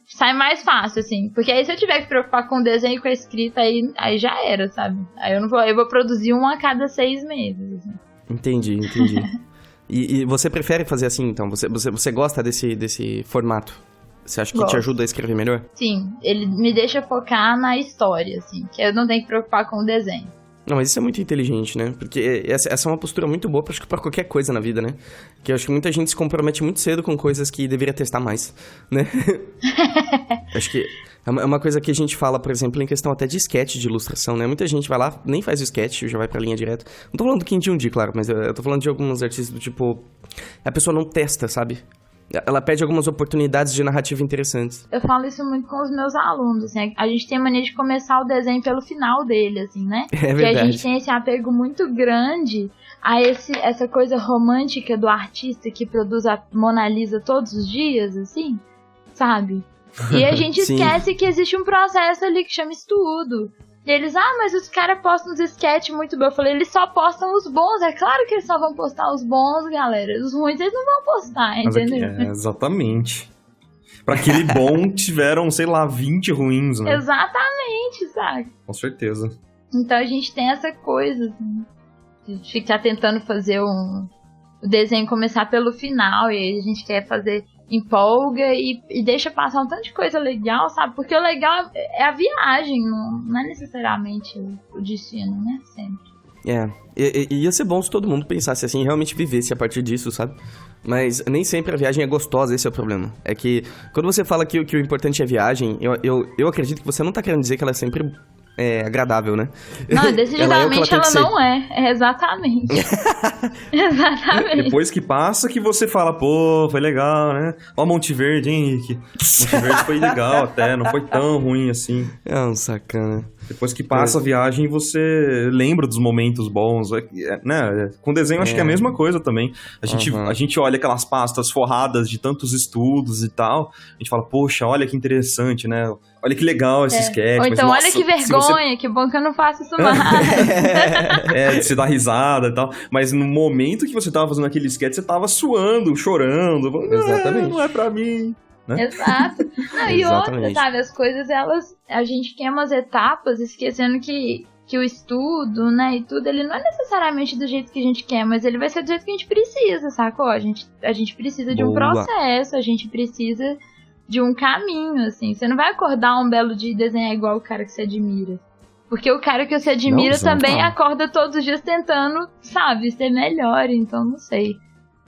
sai mais fácil, assim. Porque aí se eu tiver que preocupar com o desenho e com a escrita, aí já era, sabe? Aí eu vou produzir um a cada 6 meses, assim. Entendi. E você prefere fazer assim, então? Você gosta desse formato? Você acha que te ajuda a escrever melhor? Sim, ele me deixa focar na história, assim, que eu não tenho que preocupar com o desenho. Não, mas isso é muito inteligente, né? Porque essa é uma postura muito boa pra qualquer coisa na vida, né? Que eu acho que muita gente se compromete muito cedo com coisas que deveria testar mais, né? Acho que é uma coisa que a gente fala, por exemplo, em questão até de sketch de ilustração, né? Muita gente vai lá, nem faz o sketch, já vai pra linha direto. Não tô falando do Kim Jong-un, claro, mas eu tô falando de alguns artistas do tipo... A pessoa não testa, sabe? Ela pede algumas oportunidades de narrativa interessantes. Eu falo isso muito com os meus alunos, assim, a gente tem a mania de começar o desenho pelo final dele, assim, né? É Porque verdade. a gente tem esse apego muito grande a essa coisa romântica do artista que produz a Mona Lisa todos os dias, assim, sabe? E a gente Sim. esquece que existe um processo ali que chama estudo. E eles, mas os caras postam uns sketches muito bons. Eu falei, eles só postam os bons. É claro que eles só vão postar os bons, galera. Os ruins eles não vão postar, entendeu? Exatamente. Pra aquele bom, tiveram, sei lá, 20 ruins, né? Exatamente, sabe? Com certeza. Então a gente tem essa coisa, assim, de ficar tentando fazer o desenho começar pelo final, e aí a gente quer fazer, empolga e deixa passar um tanto de coisa legal, sabe? Porque o legal é a viagem, não é necessariamente o destino, né? Sempre. Ia ser bom se todo mundo pensasse assim, realmente vivesse a partir disso, sabe? Mas nem sempre a viagem é gostosa, esse é o problema. É que quando você fala que o importante é a viagem, eu acredito que você não tá querendo dizer que ela é sempre agradável, né? Não, decididamente ela não é. É exatamente. Exatamente. Depois que passa que você fala, pô, foi legal, né? Ó Monte Verde, hein, Henrique? Monte Verde foi legal até, não foi tão ruim assim. É um sacana. Depois que passa a viagem, você lembra dos momentos bons, né? Com desenho, acho que é a mesma coisa também. A gente olha aquelas pastas forradas de tantos estudos e tal, a gente fala, poxa, olha que interessante, né? Olha que legal esse sketch. Ou então, mas, olha que vergonha, que bom que eu não faço isso mais. de se dar risada e tal. Mas no momento que você tava fazendo aquele sketch, você tava suando, chorando. Falando, Exatamente. Não é pra mim. Né? Exato. Não, e outra, sabe, as coisas, a gente queima as etapas, esquecendo que o estudo, né, e tudo, ele não é necessariamente do jeito que a gente quer, mas ele vai ser do jeito que a gente precisa, sacou? A gente precisa de um processo, a gente precisa de um caminho, assim. Você não vai acordar um belo dia e desenhar igual o cara que você admira. Porque o cara que você admira também acorda todos os dias tentando, sabe, ser melhor, então não sei.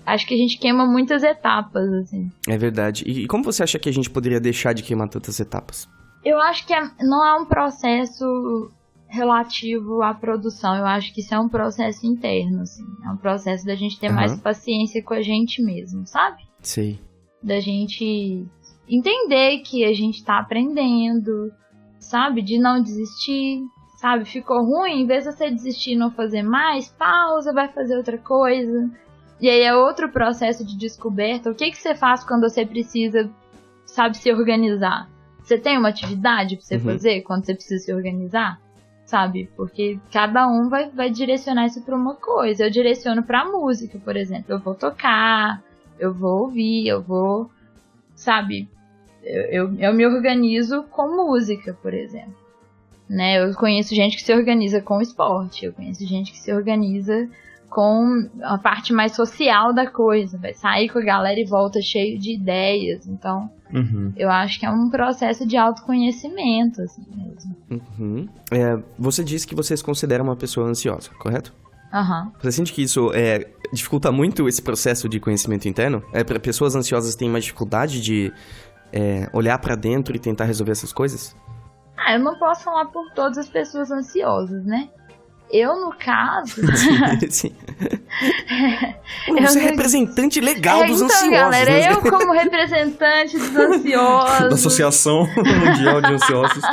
Acho que a gente queima muitas etapas, assim. É verdade. E como você acha que a gente poderia deixar de queimar tantas etapas? Eu acho que não é um processo relativo à produção. Eu acho que isso é um processo interno, assim. É um processo da gente ter mais paciência com a gente mesmo, sabe? Sei. Da gente entender que a gente tá aprendendo, sabe? De não desistir, sabe? Ficou ruim, em vez de você desistir e não fazer mais, pausa, vai fazer outra coisa. E aí é outro processo de descoberta. O que você faz quando você precisa, sabe, se organizar? Você tem uma atividade pra você fazer quando você precisa se organizar? Sabe? Porque cada um vai direcionar isso pra uma coisa. Eu direciono pra música, por exemplo. Eu vou tocar, eu vou ouvir, eu vou... Sabe? Eu me organizo com música, por exemplo. Né? Eu conheço gente que se organiza com esporte. Eu conheço gente que se organiza com a parte mais social da coisa, vai sair com a galera e volta cheio de ideias, então eu acho que é um processo de autoconhecimento, assim mesmo. Você disse que você se considera uma pessoa ansiosa, correto? Você sente que isso dificulta muito esse processo de conhecimento interno? Pessoas ansiosas têm mais dificuldade de olhar pra dentro e tentar resolver essas coisas? Eu não posso falar por todas as pessoas ansiosas, né? Eu, no caso... Sim. Você é representante legal dos ansiosos. Então, galera, né? eu como representante dos ansiosos... Da Associação Mundial de Ansiosos.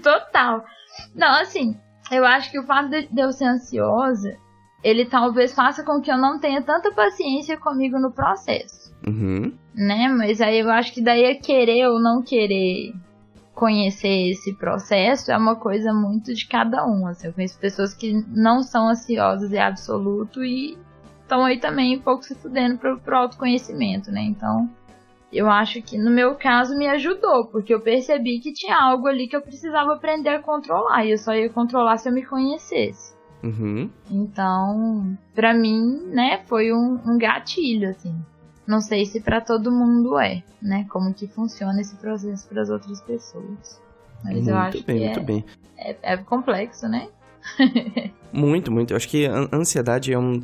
Total. Não, assim, eu acho que o fato de eu ser ansiosa, ele talvez faça com que eu não tenha tanta paciência comigo no processo. Né? Mas aí eu acho que daí é querer ou não querer conhecer esse processo é uma coisa muito de cada um, assim. Eu conheço pessoas que não são ansiosas em absoluto e estão aí também um pouco se fudendo pro autoconhecimento, né? Então, eu acho que no meu caso me ajudou, porque eu percebi que tinha algo ali que eu precisava aprender a controlar, e eu só ia controlar se eu me conhecesse. Então, pra mim, né, foi um gatilho, assim. Não sei se pra todo mundo né? Como que funciona esse processo para as outras pessoas. Mas eu acho que é complexo, né? Muito, muito. Eu acho que a ansiedade é um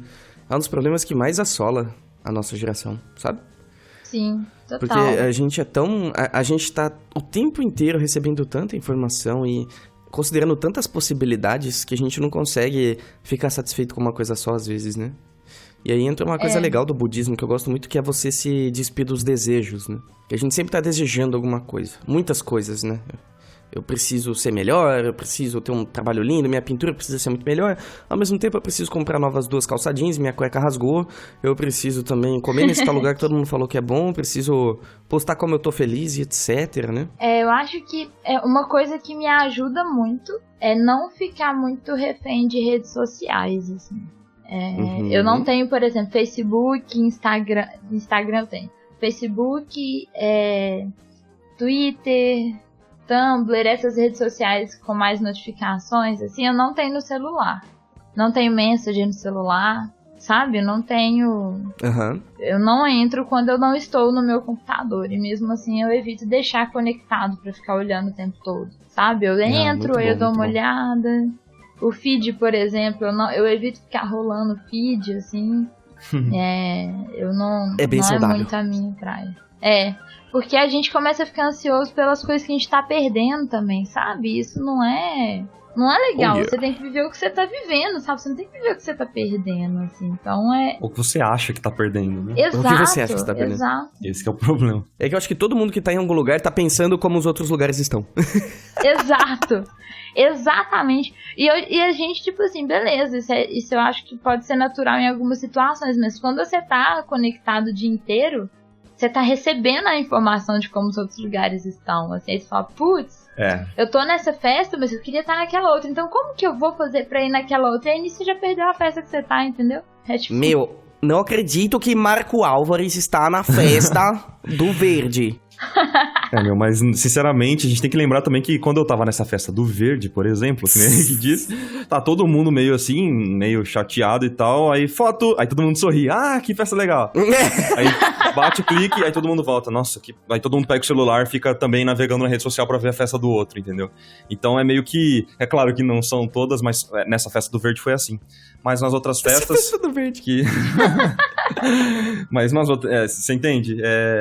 dos problemas que mais assola a nossa geração, sabe? Sim, total. Porque a gente é tão... A gente tá o tempo inteiro recebendo tanta informação e considerando tantas possibilidades que a gente não consegue ficar satisfeito com uma coisa só às vezes, né? E aí entra uma coisa legal do budismo que eu gosto muito, que é você se despir dos desejos, né? Que a gente sempre tá desejando alguma coisa. Muitas coisas, né? Eu preciso ser melhor, eu preciso ter um trabalho lindo, minha pintura precisa ser muito melhor. Ao mesmo tempo, eu preciso comprar novas 2 calça jeans, minha cueca rasgou. Eu preciso também comer nesse tal lugar que todo mundo falou que é bom. Preciso postar como eu tô feliz e etc, né? Eu acho que uma coisa que me ajuda muito é não ficar muito refém de redes sociais, assim. Eu não tenho, por exemplo, Facebook, Instagram eu tenho. Facebook, Twitter, Tumblr, essas redes sociais com mais notificações, assim, eu não tenho no celular. Não tenho mensagem no celular, sabe? Eu não tenho... Eu não entro quando eu não estou no meu computador. E mesmo assim eu evito deixar conectado pra ficar olhando o tempo todo, sabe? Eu entro, eu dou uma olhada. O feed, por exemplo, eu evito ficar rolando feed, assim. Eu não... É bem não saudável. É muito a minha praia. Porque a gente começa a ficar ansioso pelas coisas que a gente tá perdendo também, sabe? Isso não é legal. Você tem que viver o que você tá vivendo, sabe? Você não tem que viver o que você tá perdendo, assim. Então Ou que você acha que tá perdendo, né? Exato, O que você acha que você tá perdendo? Exato. Esse que é o problema. É que eu acho que todo mundo que tá em algum lugar tá pensando como os outros lugares estão. Exato. Exatamente. E a gente, tipo assim, beleza, isso eu acho que pode ser natural em algumas situações, mas quando você tá conectado o dia inteiro, você tá recebendo a informação de como os outros lugares estão. Assim, aí você fala, putz, eu tô nessa festa, mas eu queria estar naquela outra, então como que eu vou fazer pra ir naquela outra? E aí você já perdeu a festa que você tá, entendeu? Tipo... Meu, não acredito que Marco Álvares está na festa do Verde. Mas sinceramente, a gente tem que lembrar também que quando eu tava nessa festa do Verde, por exemplo, que nem que disse, tá todo mundo meio assim, meio chateado e tal, aí foto, aí todo mundo sorri, que festa legal. Aí bate o clique, aí todo mundo volta, nossa, aí todo mundo pega o celular, fica também navegando na rede social pra ver a festa do outro, entendeu? Então é meio que, é claro que não são todas, mas nessa festa do Verde foi assim. Mas nas outras festas... Festa do Verde. Mas nas outras, você entende?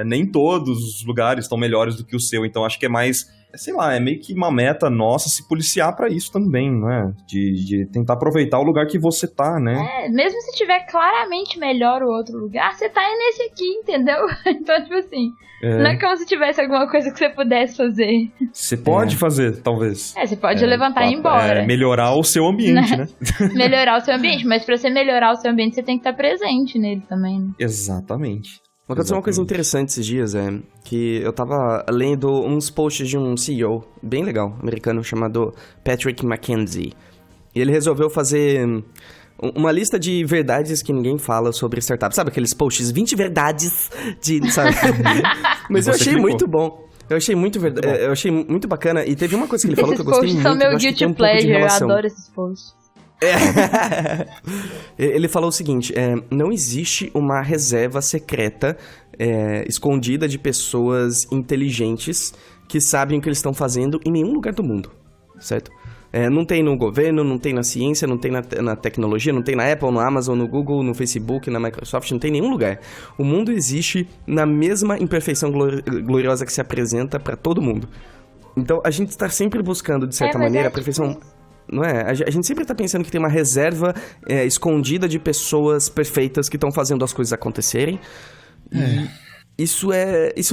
Nem todos os lugares estão melhores do que o seu, então acho que é mais, sei lá, é meio que uma meta nossa se policiar pra isso também, né? De tentar aproveitar o lugar que você tá, né? Mesmo se tiver claramente melhor o outro lugar, você tá nesse aqui, entendeu? Então, tipo assim, não é como se tivesse alguma coisa que você pudesse fazer. Você pode fazer, talvez. Você pode levantar e ir embora. Melhorar o seu ambiente, né? Melhorar o seu ambiente, mas pra você melhorar o seu ambiente, você tem que estar presente nele também, né? Exatamente. Aconteceu uma coisa interessante esses dias, que eu tava lendo uns posts de um CEO bem legal, americano, chamado Patrick McKenzie. E ele resolveu fazer uma lista de verdades que ninguém fala sobre startups. Sabe aqueles posts, 20 verdades de... Sabe? Mas eu achei muito bom. Eu achei eu achei muito bacana. E teve uma coisa que ele falou que eu gostei muito. Esses posts são meu guilty pleasure, eu adoro esses posts. Ele falou o seguinte, não existe uma reserva secreta escondida de pessoas inteligentes que sabem o que eles estão fazendo em nenhum lugar do mundo, certo? Não tem no governo, não tem na ciência, não tem na tecnologia, não tem na Apple, na Amazon, no Google, no Facebook, na Microsoft, não tem em nenhum lugar. O mundo existe na mesma imperfeição gloriosa que se apresenta para todo mundo. Então a gente está sempre buscando, de certa maneira, a perfeição... Não é? A gente sempre tá pensando que tem uma reserva escondida de pessoas perfeitas que estão fazendo as coisas acontecerem. Isso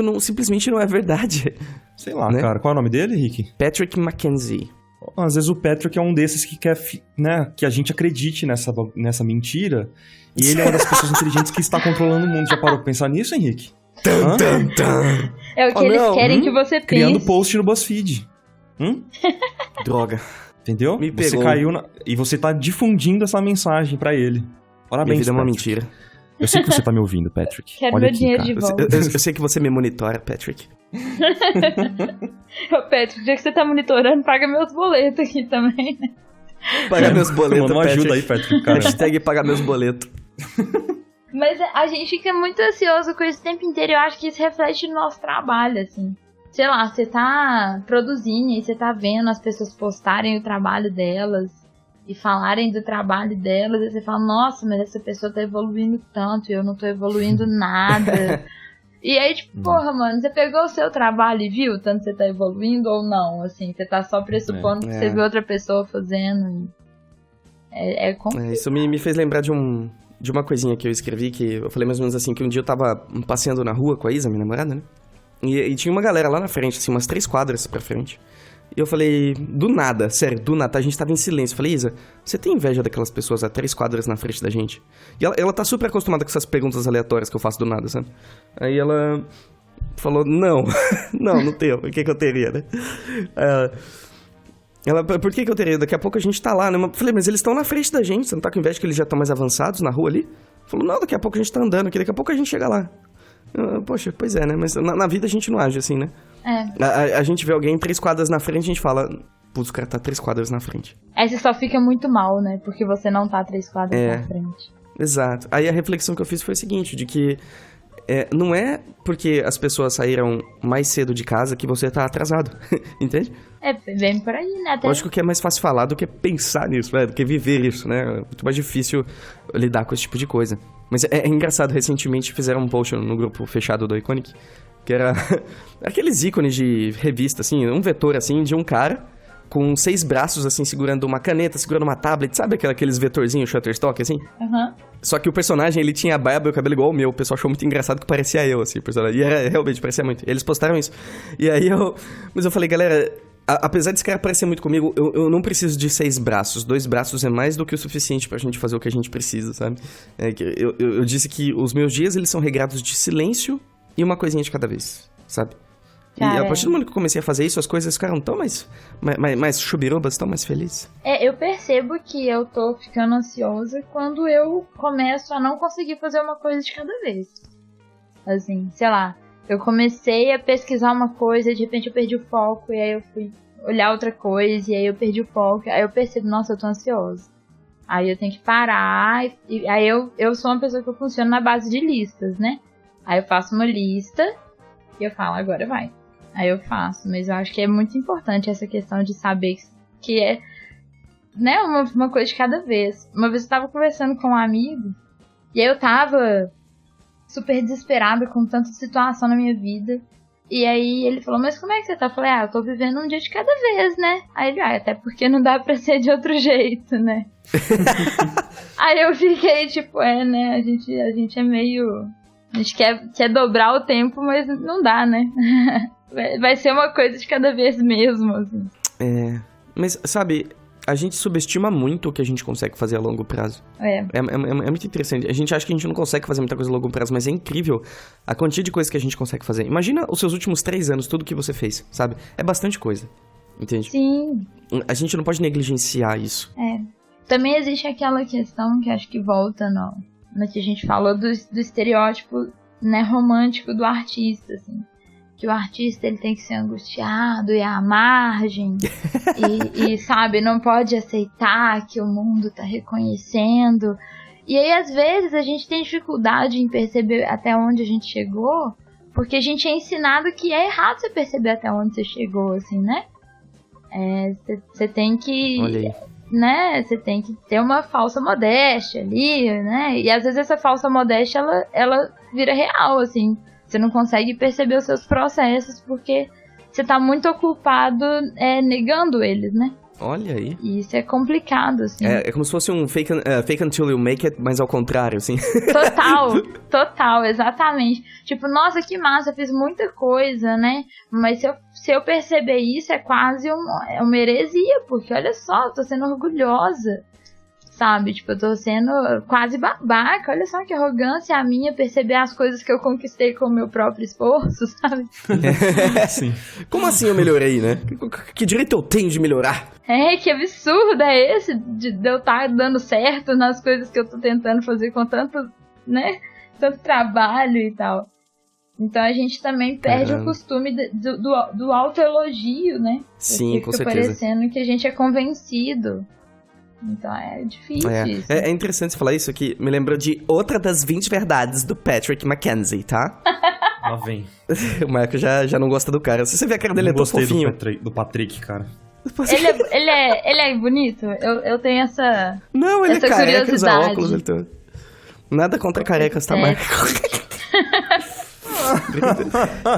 não, simplesmente não é verdade. Sei lá, né? Cara. Qual é o nome dele, Rick? Patrick McKenzie. Às vezes o Patrick é um desses que quer, né, que a gente acredite nessa mentira. E ele é uma das pessoas inteligentes que está controlando o mundo. Já parou pra pensar nisso, Henrique? É o que eles querem que você pense. Criando post no BuzzFeed. Droga. Entendeu? Me pegou. Você caiu e você tá difundindo essa mensagem pra ele. Parabéns, Minha vida é uma Patrick. mentira. Eu sei que você tá me ouvindo, Patrick. Quero Olha meu aqui, dinheiro cara. de volta. Eu sei que você me monitora, Patrick. Ô, Patrick, já que você tá monitorando, paga meus boletos aqui também, né? Pagar meus boletos, Mano, Patrick. ajuda aí, Patrick, cara. Hashtag pagar meus boletos. Mas a gente fica muito ansioso com isso o tempo inteiro. Eu acho que isso reflete no nosso trabalho, assim. Sei lá, você tá produzindo e você tá vendo as pessoas postarem o trabalho delas e falarem do trabalho delas, e você fala, nossa, mas essa pessoa tá evoluindo tanto e eu não tô evoluindo nada. E aí, tipo, porra, mano, você pegou o seu trabalho e viu tanto você tá evoluindo ou não? Assim, você tá só pressupondo que você viu outra pessoa fazendo. Isso me fez lembrar de de uma coisinha que eu escrevi, que eu falei mais ou menos assim, que um dia eu tava passeando na rua com a Isa, minha namorada, né? E tinha uma galera lá na frente, assim, umas 3 quadras pra frente. E eu falei, do nada, sério, do nada, a gente tava em silêncio. Eu falei, Isa, você tem inveja daquelas pessoas a 3 quadras na frente da gente? E ela tá super acostumada com essas perguntas aleatórias que eu faço do nada, sabe? Aí ela falou, não, não tenho, o que eu teria, né? Ela, por que eu teria? Daqui a pouco a gente tá lá, né? Eu falei, mas eles estão na frente da gente, você não tá com inveja que eles já estão mais avançados na rua ali? Falou, não, daqui a pouco a gente tá andando aqui, daqui a pouco a gente chega lá. Poxa, pois é, né? Mas na vida a gente não age assim, né? A gente vê alguém 3 quadras na frente, a gente fala, putz, o cara tá 3 quadras na frente. Aí você só fica muito mal, né? Porque você não tá 3 quadras na frente. Exato. Aí a reflexão que eu fiz foi o seguinte, de que não é porque as pessoas saíram mais cedo de casa que você tá atrasado, entende? Bem por aí, né? Lógico que é mais fácil falar do que pensar nisso, né? Do que viver isso, né? É muito mais difícil lidar com esse tipo de coisa. Mas é engraçado, recentemente fizeram um post no grupo fechado do Iconic, que era aqueles ícones de revista, assim, um vetor, assim, de um cara com 6 braços, assim, segurando uma caneta, segurando uma tablet, sabe aqueles vetorzinhos Shutterstock, assim? Uhum. Só que o personagem, ele tinha a barba e o cabelo igual o meu. O pessoal achou muito engraçado que parecia eu, assim, o personagem. E realmente parecia muito. E eles postaram isso. E aí Mas eu falei, galera, apesar desse cara parecer muito comigo, eu não preciso de 6 braços. 2 braços é mais do que o suficiente pra gente fazer o que a gente precisa, sabe? Eu disse que os meus dias, eles são regrados de silêncio e uma coisinha de cada vez, sabe? Cara, e a partir do momento que eu comecei a fazer isso, as coisas ficaram tão mais chubirobas, tão mais felizes. Eu percebo que eu tô ficando ansiosa quando eu começo a não conseguir fazer uma coisa de cada vez. Assim, sei lá, eu comecei a pesquisar uma coisa, de repente eu perdi o foco, e aí eu fui olhar outra coisa, e aí eu perdi o foco, aí eu percebo, nossa, eu tô ansiosa. Aí eu tenho que parar, e aí eu sou uma pessoa que eu funciono na base de listas, né? Aí eu faço uma lista, e eu falo, agora vai. Aí eu faço, mas eu acho que é muito importante essa questão de saber que é, né, uma coisa de cada vez. Uma vez eu tava conversando com um amigo, e aí eu tava super desesperada com tanta situação na minha vida. E aí ele falou, mas como é que você tá? Eu falei, eu tô vivendo um dia de cada vez, né? Aí ele, até porque não dá pra ser de outro jeito, né? Aí eu fiquei tipo, né, a gente é meio... A gente quer dobrar o tempo, mas não dá, né? Vai ser uma coisa de cada vez mesmo, assim. Mas, sabe, a gente subestima muito o que a gente consegue fazer a longo prazo. É muito interessante. A gente acha que a gente não consegue fazer muita coisa a longo prazo, mas é incrível a quantia de coisas que a gente consegue fazer. Imagina os seus últimos 3 anos, tudo que você fez, sabe? É bastante coisa, entende? Sim. A gente não pode negligenciar isso. Também existe aquela questão que acho que volta no que a gente falou do estereótipo, né, romântico do artista, assim. Que o artista, ele tem que ser angustiado e à margem e sabe, não pode aceitar que o mundo tá reconhecendo. E aí, às vezes, a gente tem dificuldade em perceber até onde a gente chegou, porque a gente é ensinado que é errado você perceber até onde você chegou, assim, né? Você tem que... Olha aí. Né, você tem que ter uma falsa modéstia ali, né? E às vezes essa falsa modéstia, ela vira real, assim. Você não consegue perceber os seus processos porque você tá muito ocupado negando eles, né? Olha aí. E isso é complicado, assim. É como se fosse um fake until you make it, mas ao contrário, assim. Total, exatamente. Tipo, nossa, que massa, eu fiz muita coisa, né? Mas se eu perceber isso, é quase uma heresia, porque olha só, eu tô sendo orgulhosa, sabe? Tipo, eu tô sendo quase babaca, olha só que arrogância a minha perceber as coisas que eu conquistei com o meu próprio esforço, sabe? Sim. Como assim eu melhorei, né? Que direito eu tenho de melhorar? Que absurdo é esse de eu estar dando certo nas coisas que eu tô tentando fazer com tanto, né? Tanto trabalho e tal. Então a gente também perde o costume do autoelogio, né? Sim, com certeza. Fica parecendo que a gente é convencido. Então é difícil isso. É interessante você falar isso, que me lembrou de outra das 20 verdades do Patrick McKenzie, tá? Lá vem. O Marco já não gosta do cara. Se você vê a cara dele, é tão fofinho. Do Patrick, cara. Ele é bonito? Eu tenho essa Não, ele essa é careca, curiosidade. usa óculos. Ele tem... Nada contra carecas, tá, Marco?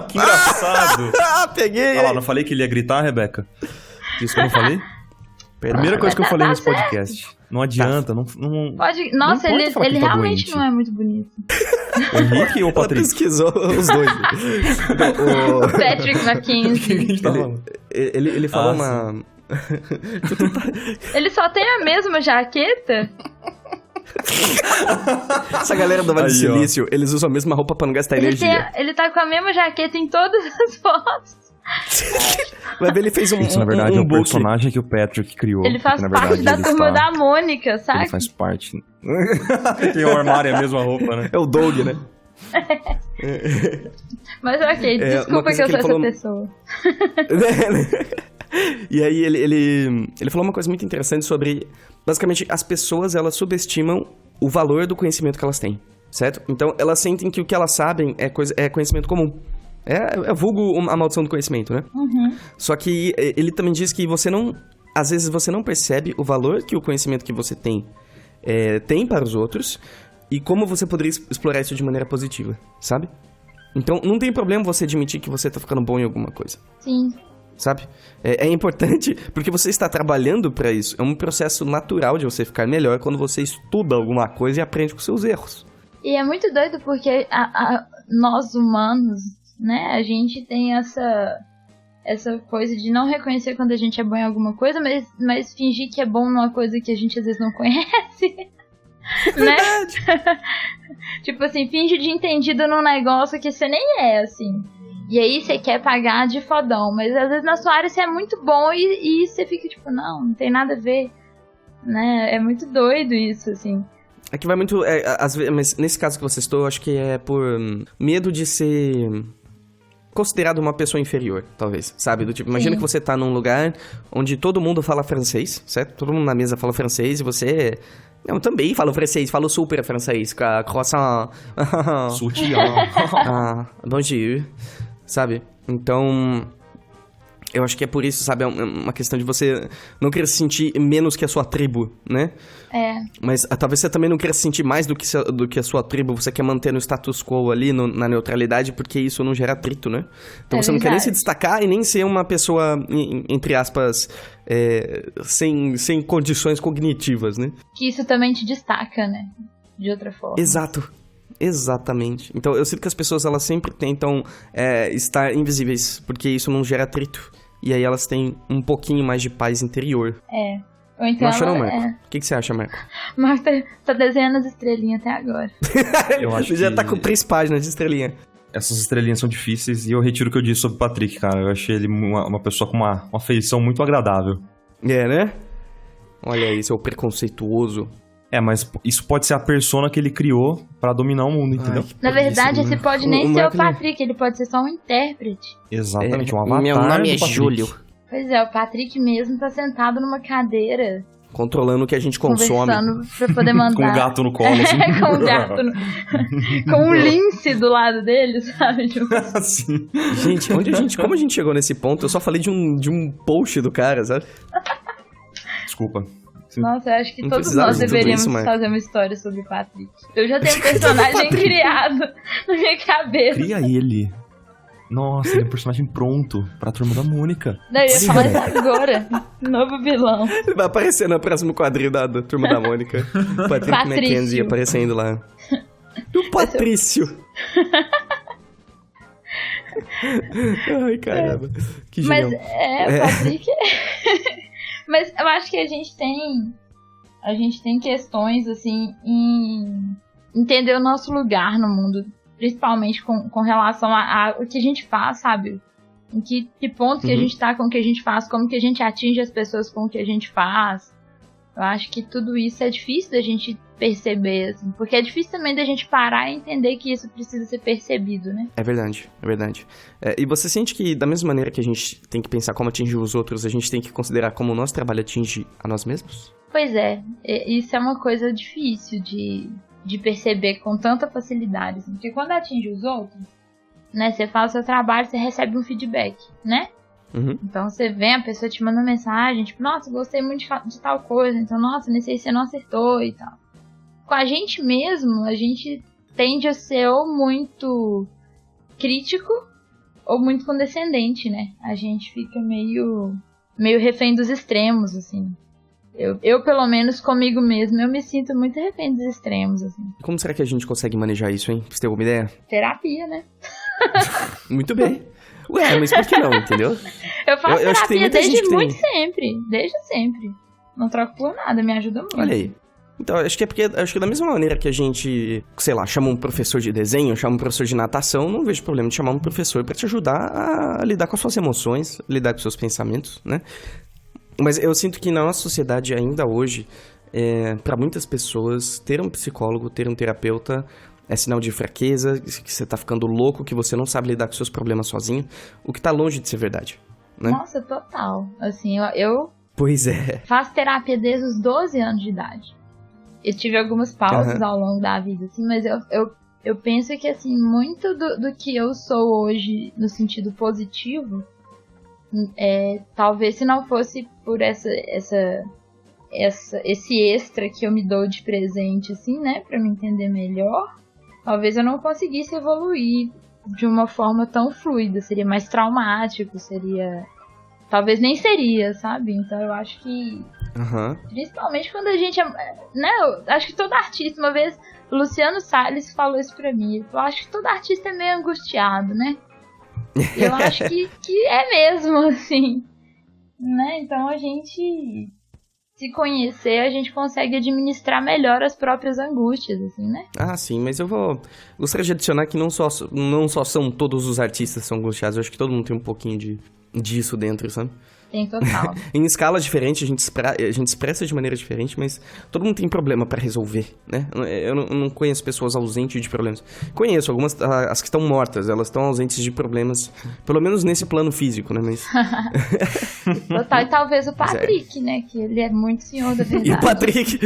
Que engraçado. Peguei! Olha lá, não falei que ele ia gritar, Rebeca? Isso que eu não falei? Primeira coisa que eu falei nesse podcast. Não adianta, não Pode... Nossa, não ele importa falar que tá realmente doente. não é muito bonito. O Henrique ou o Ela Patrick? pesquisou os dois. Então, Patrick O que a McKenzie. gente tá falando? ele falou Ah, uma... Ele só tem a mesma jaqueta? Essa galera do Vale do Aí, ó. Silício, eles usam a mesma roupa pra não gastar energia. Ele tá com a mesma jaqueta em todas as fotos. Vai ver, ele fez um Isso, na verdade, é um o book. personagem que o Patrick criou. Ele faz que, na verdade, parte da ele turma está- da Mônica, sabe? Ele faz parte. Tem o armário, é a mesma roupa, né? É o Doug, né? Mas ok, uma desculpa coisa que eu que sou ele essa falou- pessoa. E aí ele falou uma coisa muito interessante sobre... Basicamente, as pessoas, elas subestimam o valor do conhecimento que elas têm, certo? Então, elas sentem que o que elas sabem é conhecimento comum. É vulgo a maldição do conhecimento, né? Uhum. Só que ele também diz que você não... Às vezes você não percebe o valor que o conhecimento que você tem para os outros e como você poderia explorar isso de maneira positiva, sabe? Então, não tem problema você admitir que você tá ficando bom em alguma coisa, Sim. sabe? É importante porque você está trabalhando para isso. É um processo natural de você ficar melhor quando você estuda alguma coisa e aprende com seus erros. E é muito doido porque nós humanos, né, a gente tem essa coisa de não reconhecer quando a gente é bom em alguma coisa, mas fingir que é bom numa coisa que a gente às vezes não conhece. Né? Tipo assim, finge de entendido num negócio que você nem é, assim. E aí você quer pagar de fodão, mas às vezes na sua área você é muito bom e você fica tipo, não tem nada a ver, né? É muito doido isso, assim. É que vai muito... às vezes, mas nesse caso que você citou, eu acho que é por medo de ser considerado uma pessoa inferior, talvez, sabe? Do tipo, imagina que você tá num lugar onde todo mundo fala francês, certo? Todo mundo na mesa fala francês e você... Eu também falo francês, falo super francês, croissant... Sutiã. Bonjour, sabe? Então... Eu acho que é por isso, sabe? É uma questão de você não querer se sentir menos que a sua tribo, né? Mas talvez você também não queira se sentir mais do que a sua tribo. Você quer manter no status quo ali, na neutralidade, porque isso não gera atrito, né? Então você não quer nem se destacar e nem ser uma pessoa, entre aspas, sem condições cognitivas, né? Que isso também te destaca, né? De outra forma. Exato. Exatamente. Então eu sinto que as pessoas, elas sempre tentam estar invisíveis, porque isso não gera atrito. E aí elas têm um pouquinho mais de paz interior. Ou então Não acha não, ela- Marco? O que você acha, Marco? Marco tá desenhando as estrelinhas até agora. Eu acho Você já que tá com 3 páginas de estrelinha. essas estrelinhas são difíceis e eu retiro o que eu disse sobre o Patrick, cara. Eu achei ele uma pessoa com uma feição muito agradável. É, né? Olha aí, seu preconceituoso. Mas isso pode ser a persona que ele criou pra dominar o mundo, entendeu? Na verdade, esse pode nem ser o Marco, Patrick, ele pode ser só um intérprete. Exatamente, um avatar. Meu nome do é Patrick. Júlio. Pois é, o Patrick mesmo tá sentado numa cadeira, Controlando o que a gente consome. conversando pra poder mandar. Com um gato no colo, assim. Com um gato com um lince do lado dele, sabe? Tipo, Assim. Gente, como a gente chegou nesse ponto? Eu só falei de um post do cara, sabe? Desculpa. nossa, eu acho que Não todos precisava nós de tudo deveríamos isso, Marco. fazer uma história sobre o Patrick. Eu já tenho um personagem criado na minha cabeça. Cria ele. Nossa, ele é um personagem pronto pra Turma da Mônica. Não, eu ia falar isso agora. Novo vilão. Ele vai aparecer no próximo quadrinho da Turma da Mônica. Patrick Patrício. McKenzie aparecendo lá. E o Patrício. Ai, caramba. Que Mas genial. o Patrick. Mas eu acho que a gente tem questões, assim, em entender o nosso lugar no mundo. Principalmente com relação ao que a gente faz, sabe? Em que ponto que a gente tá com o que a gente faz, como que a gente atinge as pessoas com o que a gente faz. Eu acho que tudo isso é difícil da gente perceber, assim, porque é difícil também da gente parar e entender que isso precisa ser percebido, né? É verdade, é verdade. E você sente que, da mesma maneira que a gente tem que pensar como atingir os outros, a gente tem que considerar como o nosso trabalho atinge a nós mesmos? Pois é, isso é uma coisa difícil de perceber com tanta facilidade, assim, porque quando atinge os outros, né, você faz o seu trabalho, você recebe um feedback, né? Uhum. Então você vem, a pessoa te manda uma mensagem, tipo, nossa, gostei muito de tal coisa, então, nossa, nesse aí você não acertou e tal. Com a gente mesmo, a gente tende a ser ou muito crítico ou muito condescendente, né? A gente fica meio refém dos extremos, assim. Eu, pelo menos comigo mesmo, eu me sinto muito refém dos extremos, assim. Como será que a gente consegue manejar isso, hein? Você tem alguma ideia? Terapia, né? Muito bem. Ué, mas por que não, entendeu? Eu faço Eu acho que tem terapia muita gente desde que muito tem. sempre. Desde sempre. Não troco por nada, me ajuda muito. Olha aí. Então, acho que da mesma maneira que a gente, sei lá, chama um professor de desenho, chama um professor de natação, não vejo problema de chamar um professor pra te ajudar a lidar com as suas emoções, lidar com os seus pensamentos, né? Mas eu sinto que na nossa sociedade ainda hoje, pra muitas pessoas, ter um psicólogo, ter um terapeuta é sinal de fraqueza, que você tá ficando louco, que você não sabe lidar com seus problemas sozinho, o que tá longe de ser verdade, né? Nossa, total. Assim, eu Pois é. faço terapia desde os 12 anos de idade. Eu tive algumas pausas ao longo da vida, assim, mas eu penso que, assim, muito do que eu sou hoje, no sentido positivo, talvez se não fosse por esse extra que eu me dou de presente, assim, né, pra me entender melhor, talvez eu não conseguisse evoluir de uma forma tão fluida, seria mais traumático, talvez nem seria, sabe? Então eu acho que principalmente quando a gente né, eu acho que todo artista, uma vez o Luciano Salles falou isso pra mim, eu acho que todo artista é meio angustiado, né? Eu acho que é mesmo, assim, né? Então a gente se conhecer, a gente consegue administrar melhor as próprias angústias, assim, né? Ah, sim, mas eu gostaria de adicionar que não só são todos os artistas que são angustiados, eu acho que todo mundo tem um pouquinho disso dentro, sabe? Tem total. Em escala diferente, a gente expressa de maneira diferente, mas todo mundo tem problema pra resolver, né? Eu não conheço pessoas ausentes de problemas. Conheço algumas, as que estão mortas, elas estão ausentes de problemas, pelo menos nesse plano físico, né? Mas... Total, e talvez o Patrick, né? Que ele é muito senhor da verdade. E o Patrick?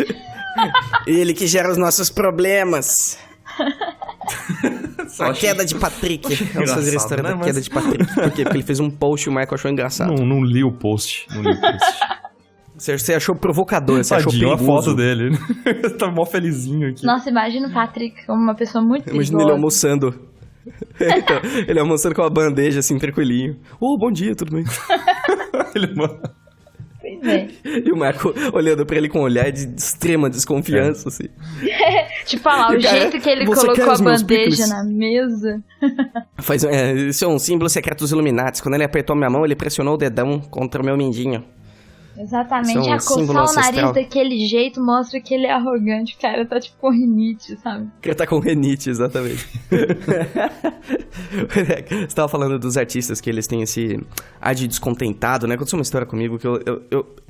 Ele que gera os nossos problemas. A queda de Patrick. Vamos fazer a história da queda de Patrick. Por quê? Porque ele fez um post e o Michael achou engraçado. Não li o post. Você achou provocador, você achou Tadinho, perigoso. a foto dele. Tá mó felizinho aqui. Nossa, imagina o Patrick como uma pessoa muito perigosa. Imagina ele almoçando. Então, ele almoçando com uma bandeja, assim, tranquilinho. Bom dia, tudo bem? Pois é. E o Michael olhando pra ele com um olhar de extrema desconfiança, assim. Tipo, olha lá, o cara, jeito que ele você quer colocou a os meus bandeja picles? na mesa. Isso é um símbolo secreto dos Illuminati. Quando ele apertou minha mão, ele pressionou o dedão contra o meu mindinho. Exatamente, Isso é um símbolo acossar o nariz ancestral. daquele jeito mostra que ele é arrogante. O cara tá tipo com rinite, sabe? Que ele tá com renite, exatamente. Você tava falando dos artistas que eles têm esse ar de descontentado, né? Aconteceu uma história comigo que eu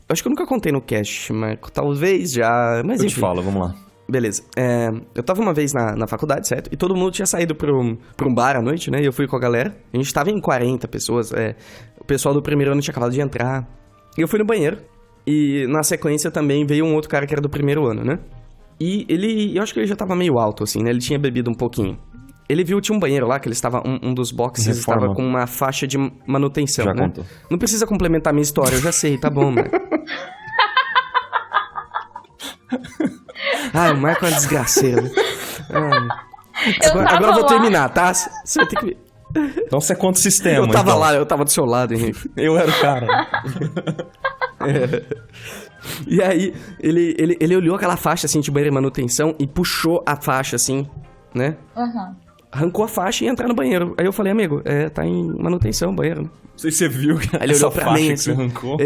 acho que eu nunca contei no cast, mas talvez já, mas Eu enfim. te falo, vamos lá. Beleza. Eu tava uma vez na faculdade, certo? E todo mundo tinha saído pra um bar à noite, né? E eu fui com a galera. A gente tava em 40 pessoas. O pessoal do primeiro ano tinha acabado de entrar. E eu fui no banheiro. E na sequência também veio um outro cara que era do primeiro ano, né? E eu acho que ele já tava meio alto, assim, né? Ele tinha bebido um pouquinho. Ele viu, tinha um banheiro lá, que ele estava, um dos boxes Reforma. estava com uma faixa de manutenção, Já né? contou. Não precisa complementar minha história, eu já sei, tá bom, mano. O Michael é uma desgraceira. Né? Agora eu vou terminar, tá? Você vai ter que... Então você conta o sistema. Eu tava então. lá, eu tava do seu lado, Henrique. Eu era o cara. E aí, ele olhou aquela faixa, assim, de banheiro de manutenção e puxou a faixa, assim, né? Aham. Arrancou a faixa e ia entrar no banheiro. Aí eu falei, amigo, tá em manutenção o banheiro, né? Não sei se você viu que Aí ele essa olhou pra faixa mim, que assim, você arrancou.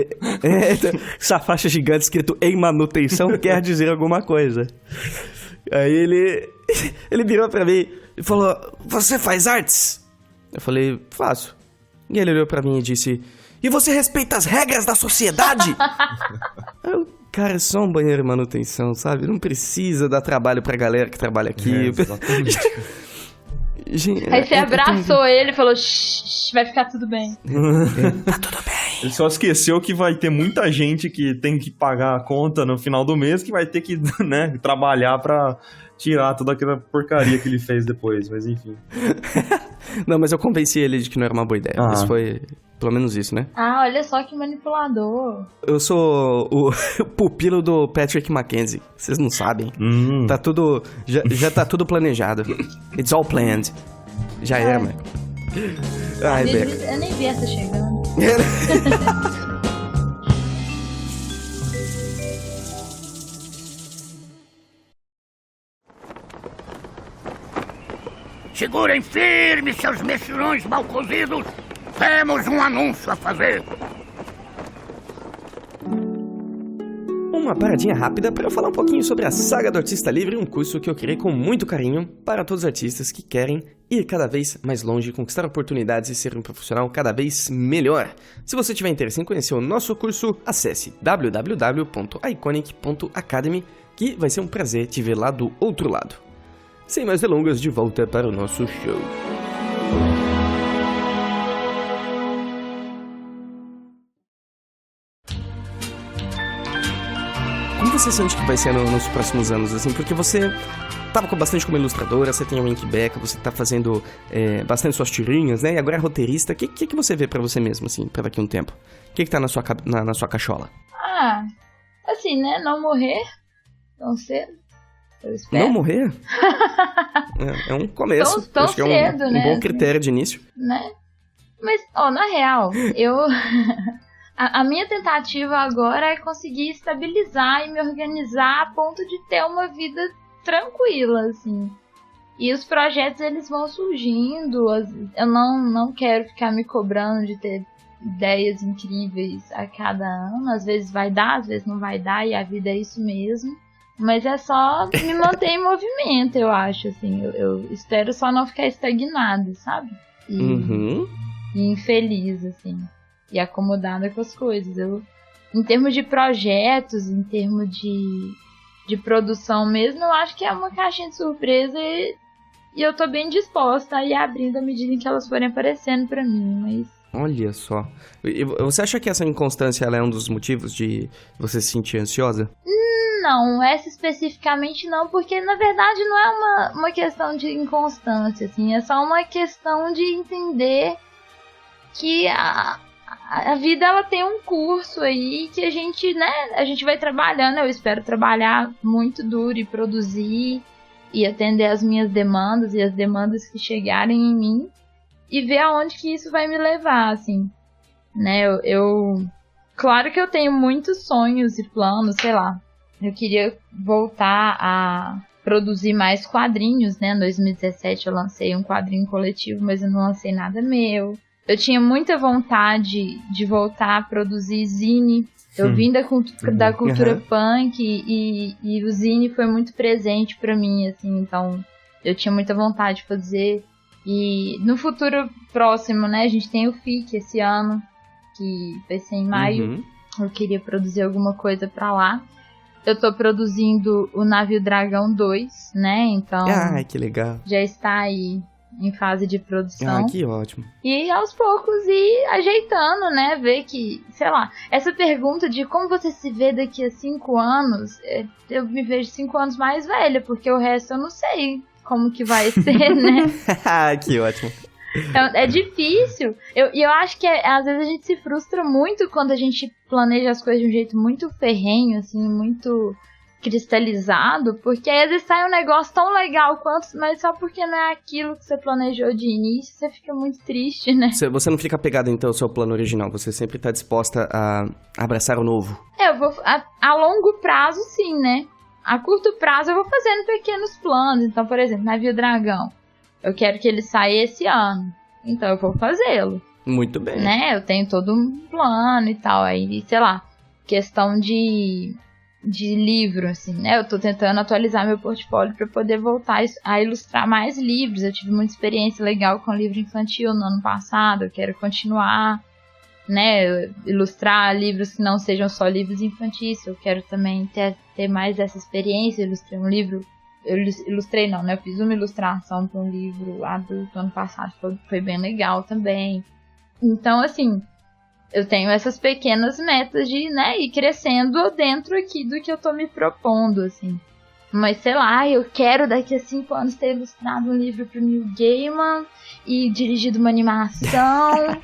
Essa faixa gigante escrito em manutenção quer dizer alguma coisa. Aí ele virou pra mim e falou, você faz artes? Eu falei, faço. E ele olhou pra mim e disse, e você respeita as regras da sociedade? Cara, é só um banheiro de manutenção, sabe? Não precisa dar trabalho pra galera que trabalha aqui. Exatamente. Gente, Aí você abraçou ele e falou, shh, vai ficar tudo bem. Tá tudo bem. Ele só esqueceu que vai ter muita gente que tem que pagar a conta no final do mês, que vai ter que, né, trabalhar pra tirar toda aquela porcaria que ele fez depois, mas enfim. Não, mas eu convenci ele de que não era uma boa ideia. Ah. Isso foi pelo menos isso, né? Ah, olha só que manipulador. Eu sou o pupilo do Patrick Mackenzie. Vocês não sabem. Tá tudo... Já tá tudo planejado. It's all planned. Já era, mano. Ai, Beca. Eu nem vi essa chegando. Segurem firme seus mexilhões mal cozidos. Temos um anúncio a fazer. Uma paradinha rápida para eu falar um pouquinho sobre a Saga do Artista Livre, um curso que eu criei com muito carinho para todos os artistas que querem ir cada vez mais longe, conquistar oportunidades e ser um profissional cada vez melhor. Se você tiver interesse em conhecer o nosso curso, acesse www.iconic.academy, que vai ser um prazer te ver lá do outro lado. Sem mais delongas, de volta para o nosso show. Como você sente que vai ser nos próximos anos, assim? Porque você tava bastante como ilustradora, você tem o Inkback, você tá fazendo bastante suas tirinhas, né? E agora é roteirista. O que você vê pra você mesmo, assim, pra daqui a um tempo? O que tá na sua cachola? Ah, assim, né? Não morrer tão cedo, eu espero. Não morrer? É um começo. Tão Acho que cedo, um né? bom critério de início. Né? Mas, na real, A minha tentativa agora é conseguir estabilizar e me organizar a ponto de ter uma vida tranquila, assim. E os projetos, eles vão surgindo. Eu não quero ficar me cobrando de ter ideias incríveis a cada ano. Às vezes vai dar, às vezes não vai dar, e a vida é isso mesmo. Mas é só me manter em movimento, eu acho, assim. Eu espero só não ficar estagnada, sabe? E infeliz, assim. E acomodada com as coisas. Em termos de projetos, em termos de produção mesmo, eu acho que é uma caixinha de surpresa e eu tô bem disposta a ir abrindo à medida em que elas forem aparecendo pra mim, mas... Olha só. E você acha que essa inconstância ela é um dos motivos de você se sentir ansiosa? Não, essa especificamente não, porque na verdade não é uma questão de inconstância, assim, é só uma questão de entender que a vida, ela tem um curso aí que a gente vai trabalhando. Eu espero trabalhar muito duro e produzir e atender as minhas demandas e as demandas que chegarem em mim e ver aonde que isso vai me levar, assim, né? Claro que eu tenho muitos sonhos e planos, sei lá. Eu queria voltar a produzir mais quadrinhos, né? Em 2017 eu lancei um quadrinho coletivo, mas eu não lancei nada meu. Eu tinha muita vontade de voltar a produzir zine. Eu vim da cultura punk e o zine foi muito presente pra mim, assim. Então, eu tinha muita vontade de fazer. E no futuro próximo, né, a gente tem o FIC esse ano, que vai ser em maio. Eu queria produzir alguma coisa pra lá. Eu tô produzindo o Navio Dragão 2, né, então... Ah, que legal. Já está aí em fase de produção. Ah, que ótimo. E aos poucos ir ajeitando, né? Ver que, sei lá, essa pergunta de como você se vê daqui a 5 anos, eu me vejo 5 anos mais velha, porque o resto eu não sei como que vai ser, né? Que ótimo. É difícil. E eu acho que às vezes a gente se frustra muito quando a gente planeja as coisas de um jeito muito ferrenho, assim, muito cristalizado, porque aí às vezes sai um negócio tão legal quanto, mas só porque não é aquilo que você planejou de início, você fica muito triste, né? Você não fica apegado então ao seu plano original, você sempre tá disposta a abraçar o novo. Eu vou, a longo prazo sim, né? A curto prazo eu vou fazendo pequenos planos, então, por exemplo, Navio Dragão, eu quero que ele saia esse ano, então eu vou fazê-lo. Muito bem. Né? Eu tenho todo um plano e tal, aí, sei lá, questão de livro, assim, né? Eu tô tentando atualizar meu portfólio para poder voltar a ilustrar mais livros. Eu tive muita experiência legal com livro infantil no ano passado, eu quero continuar, né? Ilustrar livros que não sejam só livros infantis, eu quero também ter mais essa experiência. Eu fiz uma ilustração para um livro adulto ano passado, foi bem legal também. Então, assim, eu tenho essas pequenas metas de, né, ir crescendo dentro aqui do que eu tô me propondo, assim. Mas, sei lá, eu quero daqui a 5 anos ter ilustrado um livro pro Neil Gaiman e dirigido uma animação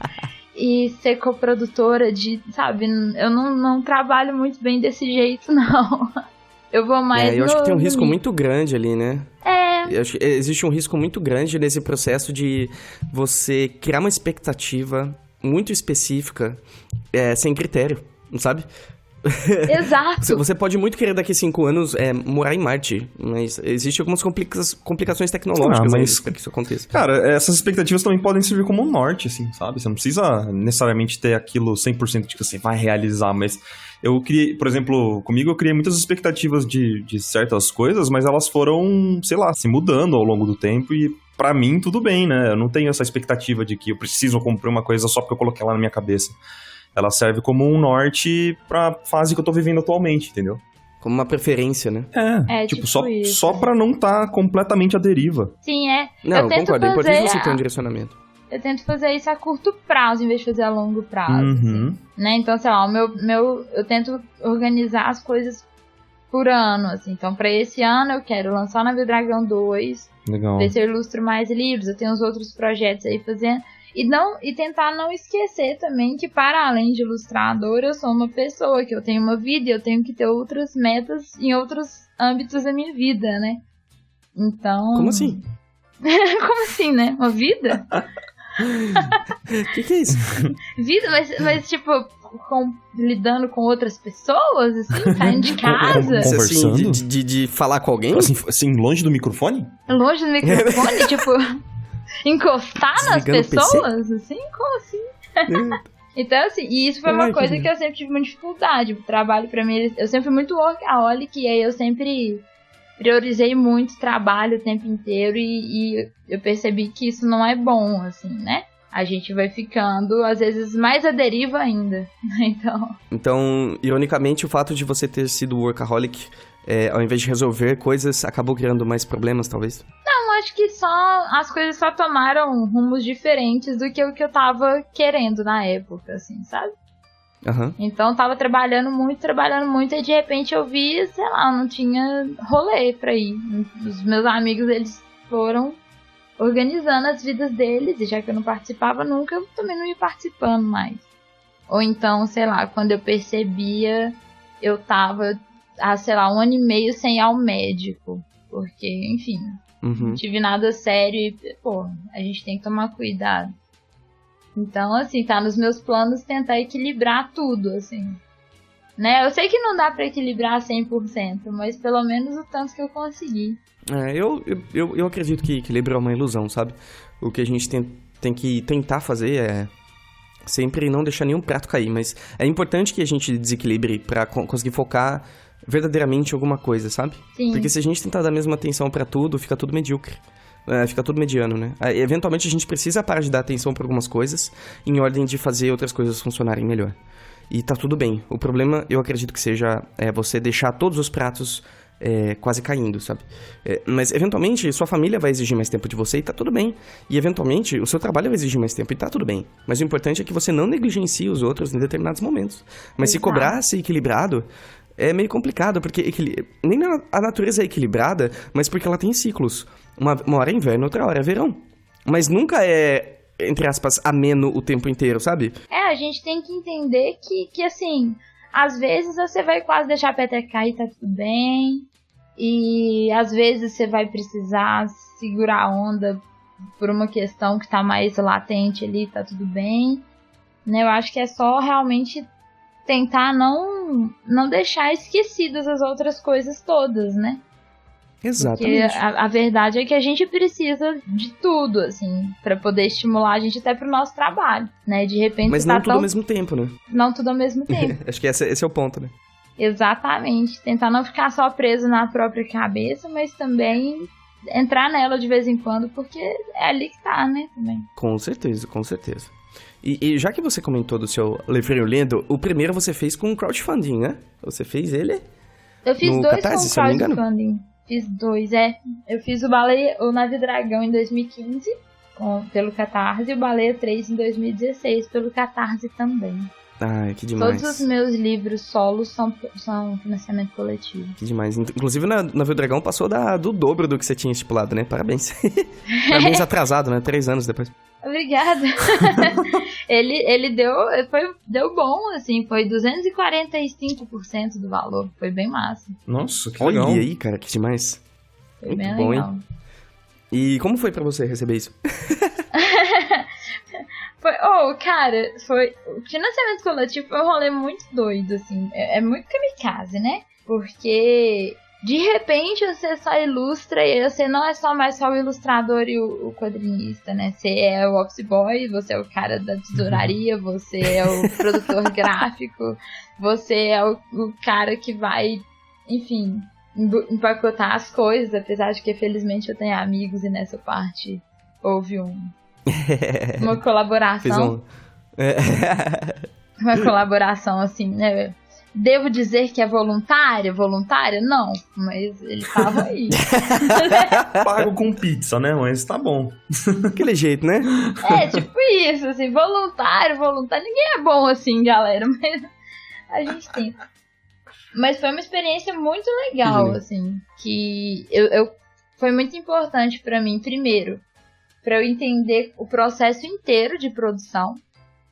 e ser coprodutora de, sabe, eu não trabalho muito bem desse jeito, não. Eu vou mais eu acho que tem um risco muito grande ali, né? É. Eu acho que existe um risco muito grande nesse processo de você criar uma expectativa muito específica, sem critério, sabe? Exato. Você pode muito querer daqui a 5 anos morar em Marte, mas existem algumas complicações tecnológicas mas- para que isso aconteça. Cara, essas expectativas também podem servir como um norte, assim, sabe? Você não precisa necessariamente ter aquilo 100% de que você vai realizar, mas eu criei, por exemplo, comigo eu criei muitas expectativas de certas coisas, mas elas foram, sei lá, se mudando ao longo do tempo e pra mim tudo bem, né? Eu não tenho essa expectativa de que eu preciso cumprir uma coisa só porque eu coloquei ela na minha cabeça. Ela serve como um norte pra fase que eu tô vivendo atualmente, entendeu? Como uma preferência, né? É, tipo, tipo isso. só pra não tá completamente à deriva. Sim, é. Não, eu tento concordo. É importante fazer você ter um direcionamento. Eu tento fazer isso a curto prazo, em vez de fazer a longo prazo. Uhum. Assim, né? Então, sei lá, eu tento organizar as coisas por ano, assim. Então, pra esse ano, eu quero lançar o Navio Dragão 2, Legal. ver se eu ilustro mais livros. Eu tenho uns outros projetos aí fazendo. E tentar não esquecer também que, para além de ilustradora, eu sou uma pessoa, que eu tenho uma vida e eu tenho que ter outras metas em outros âmbitos da minha vida, né? Então... Como assim? Como assim, né? Uma vida? Que é isso? Vida, mas tipo, lidando com outras pessoas, assim, saindo de casa, Isso, assim, Conversando? de falar com alguém? Assim, longe do microfone? longe do microfone, tipo, encostar nas Desligando o PC? pessoas, assim, como assim? Então, assim, e isso foi uma Ai, que coisa lindo. que eu sempre tive muita dificuldade. O trabalho pra mim, eu sempre fui muito workaholic, e aí eu sempre priorizei muito trabalho o tempo inteiro, e eu percebi que isso não é bom, assim, né? A gente vai ficando, às vezes, mais à deriva ainda. Então, ironicamente, o fato de você ter sido workaholic, ao invés de resolver coisas, acabou criando mais problemas, talvez? Eu acho que as coisas só tomaram rumos diferentes do que o que eu tava querendo na época, assim, sabe? Aham. Então eu tava trabalhando muito, e de repente eu vi, sei lá, não tinha rolê pra ir. Os meus amigos, eles foram organizando as vidas deles, e já que eu não participava nunca, eu também não ia participando mais. Ou então, sei lá, quando eu percebia, eu tava, sei lá, 1 ano e meio sem ir ao médico. Porque, enfim, Uhum. não tive nada sério e, pô, a gente tem que tomar cuidado. Então, assim, tá nos meus planos tentar equilibrar tudo, assim. Né? Eu sei que não dá pra equilibrar 100%, mas pelo menos o tanto que eu consegui. Eu acredito que equilíbrio é uma ilusão, sabe? O que a gente tem que tentar fazer é sempre não deixar nenhum prato cair, mas é importante que a gente desequilibre pra conseguir focar verdadeiramente em alguma coisa, sabe? Sim. Porque se a gente tentar dar a mesma atenção pra tudo, fica tudo medíocre. Fica tudo mediano, né? Eventualmente a gente precisa parar de dar atenção pra algumas coisas em ordem de fazer outras coisas funcionarem melhor. E tá tudo bem. O problema, eu acredito que seja você deixar todos os pratos quase caindo, sabe? Mas, eventualmente, sua família vai exigir mais tempo de você e tá tudo bem. E, eventualmente, o seu trabalho vai exigir mais tempo e tá tudo bem. Mas o importante é que você não negligencie os outros em determinados momentos. Mas se Exato. cobrar ser equilibrado, é meio complicado, porque nem a natureza é equilibrada, mas porque ela tem ciclos. Uma hora é inverno, outra hora é verão. Mas nunca é, entre aspas, ameno o tempo inteiro, sabe? A gente tem que entender que assim, às vezes você vai quase deixar a peteca e tá tudo bem. E às vezes você vai precisar segurar a onda por uma questão que tá mais latente ali, tá tudo bem. Né? Eu acho que é só realmente tentar não deixar esquecidas as outras coisas todas, né? Porque Exatamente. a verdade é que a gente precisa de tudo, assim, pra poder estimular a gente até pro nosso trabalho, né? De repente Mas você não tá tudo ao mesmo tempo, né? Não tudo ao mesmo tempo. Acho que esse é o ponto, né? Exatamente. Tentar não ficar só preso na própria cabeça, mas também entrar nela de vez em quando, porque é ali que tá, né? Também. Com certeza, com certeza. E já que você comentou do seu livrinho lindo, o primeiro você fez com crowdfunding, né? Você fez ele? Eu fiz No 2 Catarse, com se eu não me engano? crowdfunding. Fiz 2, Eu fiz o Navio Dragão em 2015, pelo Catarse, e o Baleia 3 em 2016, pelo Catarse também. Ai, que demais. Todos os meus livros solos são financiamento coletivo. Que demais. Inclusive, na Navio Dragão passou do dobro do que você tinha estipulado, né? Parabéns. Parabéns atrasado, né? 3 anos depois. Obrigada. ele deu bom, assim, foi 245% do valor, foi bem massa. Nossa, que Olha legal. aí, cara, que demais. Foi Muito bem bom, legal. hein? E como foi pra você receber isso? O financiamento coletivo foi um rolê muito doido, assim. É muito kamikaze, né? Porque de repente você só ilustra e você não é mais só o ilustrador e o quadrinista, né? Você é o office boy, você é o cara da tesouraria, você é o produtor gráfico, você é o cara que vai, enfim, empacotar as coisas, apesar de que felizmente eu tenho amigos e nessa parte houve uma colaboração. Uma colaboração assim, né? Devo dizer que é voluntária? Voluntária? Não, mas ele tava aí. Pago com pizza, né? Mas tá bom. Aquele jeito, né? É, tipo isso, assim, voluntário. Ninguém é bom assim, galera, mas a gente tenta. Mas foi uma experiência muito legal, assim, que foi muito importante pra mim, primeiro, pra eu entender o processo inteiro de produção,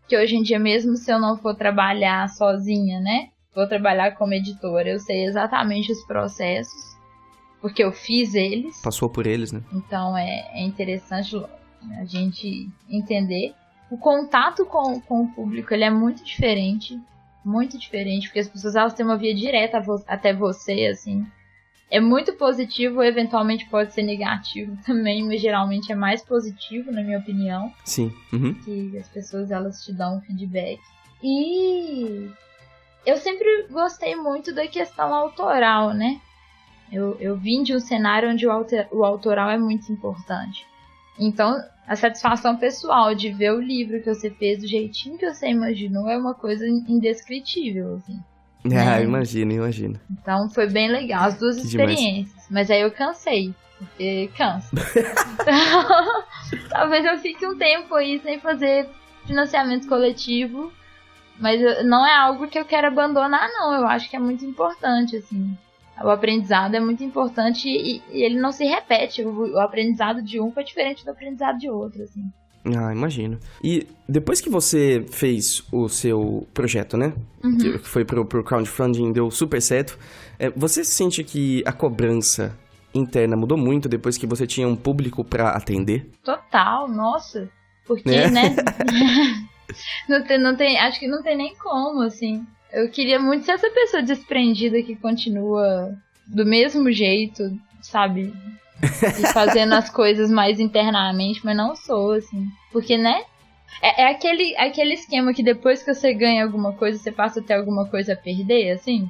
que hoje em dia, mesmo se eu não for trabalhar sozinha, né, vou trabalhar como editora, eu sei exatamente os processos, porque eu fiz eles. Passou por eles, né? Então é interessante a gente entender. O contato com o público, ele é muito diferente, porque as pessoas elas têm uma via direta até você, assim. É muito positivo, eventualmente pode ser negativo também, mas geralmente é mais positivo, na minha opinião. Sim. Uhum. Que as pessoas elas te dão um feedback. E eu sempre gostei muito da questão autoral, né? Eu vim de um cenário onde o autoral é muito importante. Então, a satisfação pessoal de ver o livro que você fez do jeitinho que você imaginou é uma coisa indescritível, assim. Imagino. Então, foi bem legal, as duas experiências. Demais. Mas aí eu cansei, porque cansa. Então, talvez eu fique um tempo aí sem fazer financiamento coletivo. Mas não é algo que eu quero abandonar, não. Eu acho que é muito importante, assim. O aprendizado é muito importante e ele não se repete. O aprendizado de um foi diferente do aprendizado de outro, assim. Ah, imagino. E depois que você fez o seu projeto, né? Uhum. Que foi pro crowdfunding, deu super certo. Você sente que a cobrança interna mudou muito depois que você tinha um público pra atender? Total, nossa. Porque, né? Não tem, acho que não tem nem como, assim. Eu queria muito ser essa pessoa desprendida que continua do mesmo jeito, sabe? E fazendo as coisas mais internamente, mas não sou, assim. Porque, né? É aquele esquema que depois que você ganha alguma coisa, você passa a ter alguma coisa a perder, assim.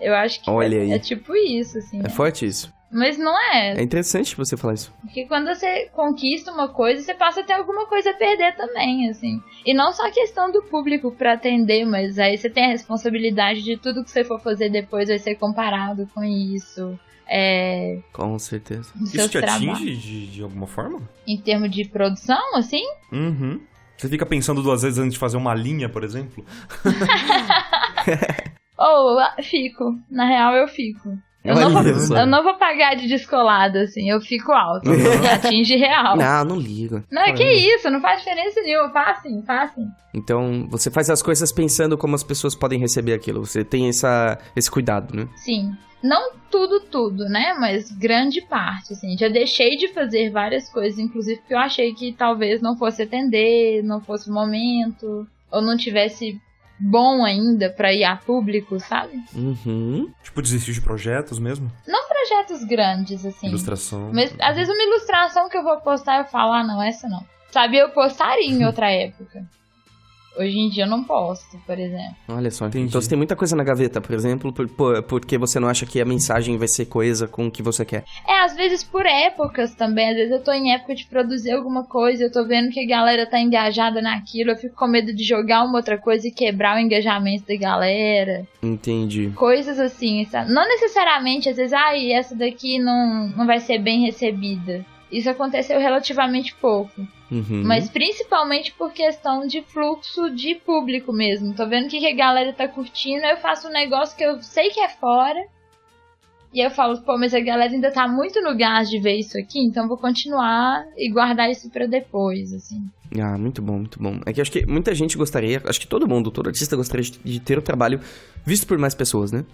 Eu acho que é tipo isso, assim. É forte isso. Mas não é. É interessante você falar isso. Porque quando você conquista uma coisa, você passa a ter alguma coisa a perder também, assim. E não só a questão do público pra atender, mas aí você tem a responsabilidade de tudo que você for fazer depois vai ser comparado com isso. Com certeza. Isso te atinge de alguma forma? Em termos de produção, assim? Uhum. Você fica pensando 2 vezes antes de fazer uma linha, por exemplo? Fico. Na real, eu fico. Eu não vou pagar de descolado, assim. Eu fico alto. Me atinge real. Não ligo. Não, que isso. Não faz diferença nenhuma. Faz sim. Então, você faz as coisas pensando como as pessoas podem receber aquilo. Você tem esse cuidado, né? Sim. Não tudo, né? Mas grande parte, assim. Já deixei de fazer várias coisas, inclusive porque eu achei que talvez não fosse atender, não fosse o momento, ou não tivesse bom ainda pra ir a público, sabe? Uhum. Tipo, desistir de projetos mesmo? Não projetos grandes, assim. Ilustração. Mas às vezes uma ilustração que eu vou postar, eu falo, não, essa não. Sabe, eu postaria em outra época. Hoje em dia eu não posto, por exemplo. Olha só, entendi. Então você tem muita coisa na gaveta, por exemplo, porque você não acha que a mensagem vai ser coesa com o que você quer. Às vezes por épocas também. Às vezes eu tô em época de produzir alguma coisa, eu tô vendo que a galera tá engajada naquilo, eu fico com medo de jogar uma outra coisa e quebrar o engajamento da galera. Entendi. Coisas assim, sabe? Não necessariamente, às vezes, essa daqui não vai ser bem recebida. Isso aconteceu relativamente pouco. Uhum. Mas principalmente por questão de fluxo de público mesmo. Tô vendo que a galera tá curtindo, eu faço um negócio que eu sei que é fora. E eu falo, mas a galera ainda tá muito no gás de ver isso aqui, então vou continuar e guardar isso pra depois, assim. Ah, muito bom, muito bom. É que acho que muita gente gostaria, acho que todo artista gostaria de ter o trabalho visto por mais pessoas, né?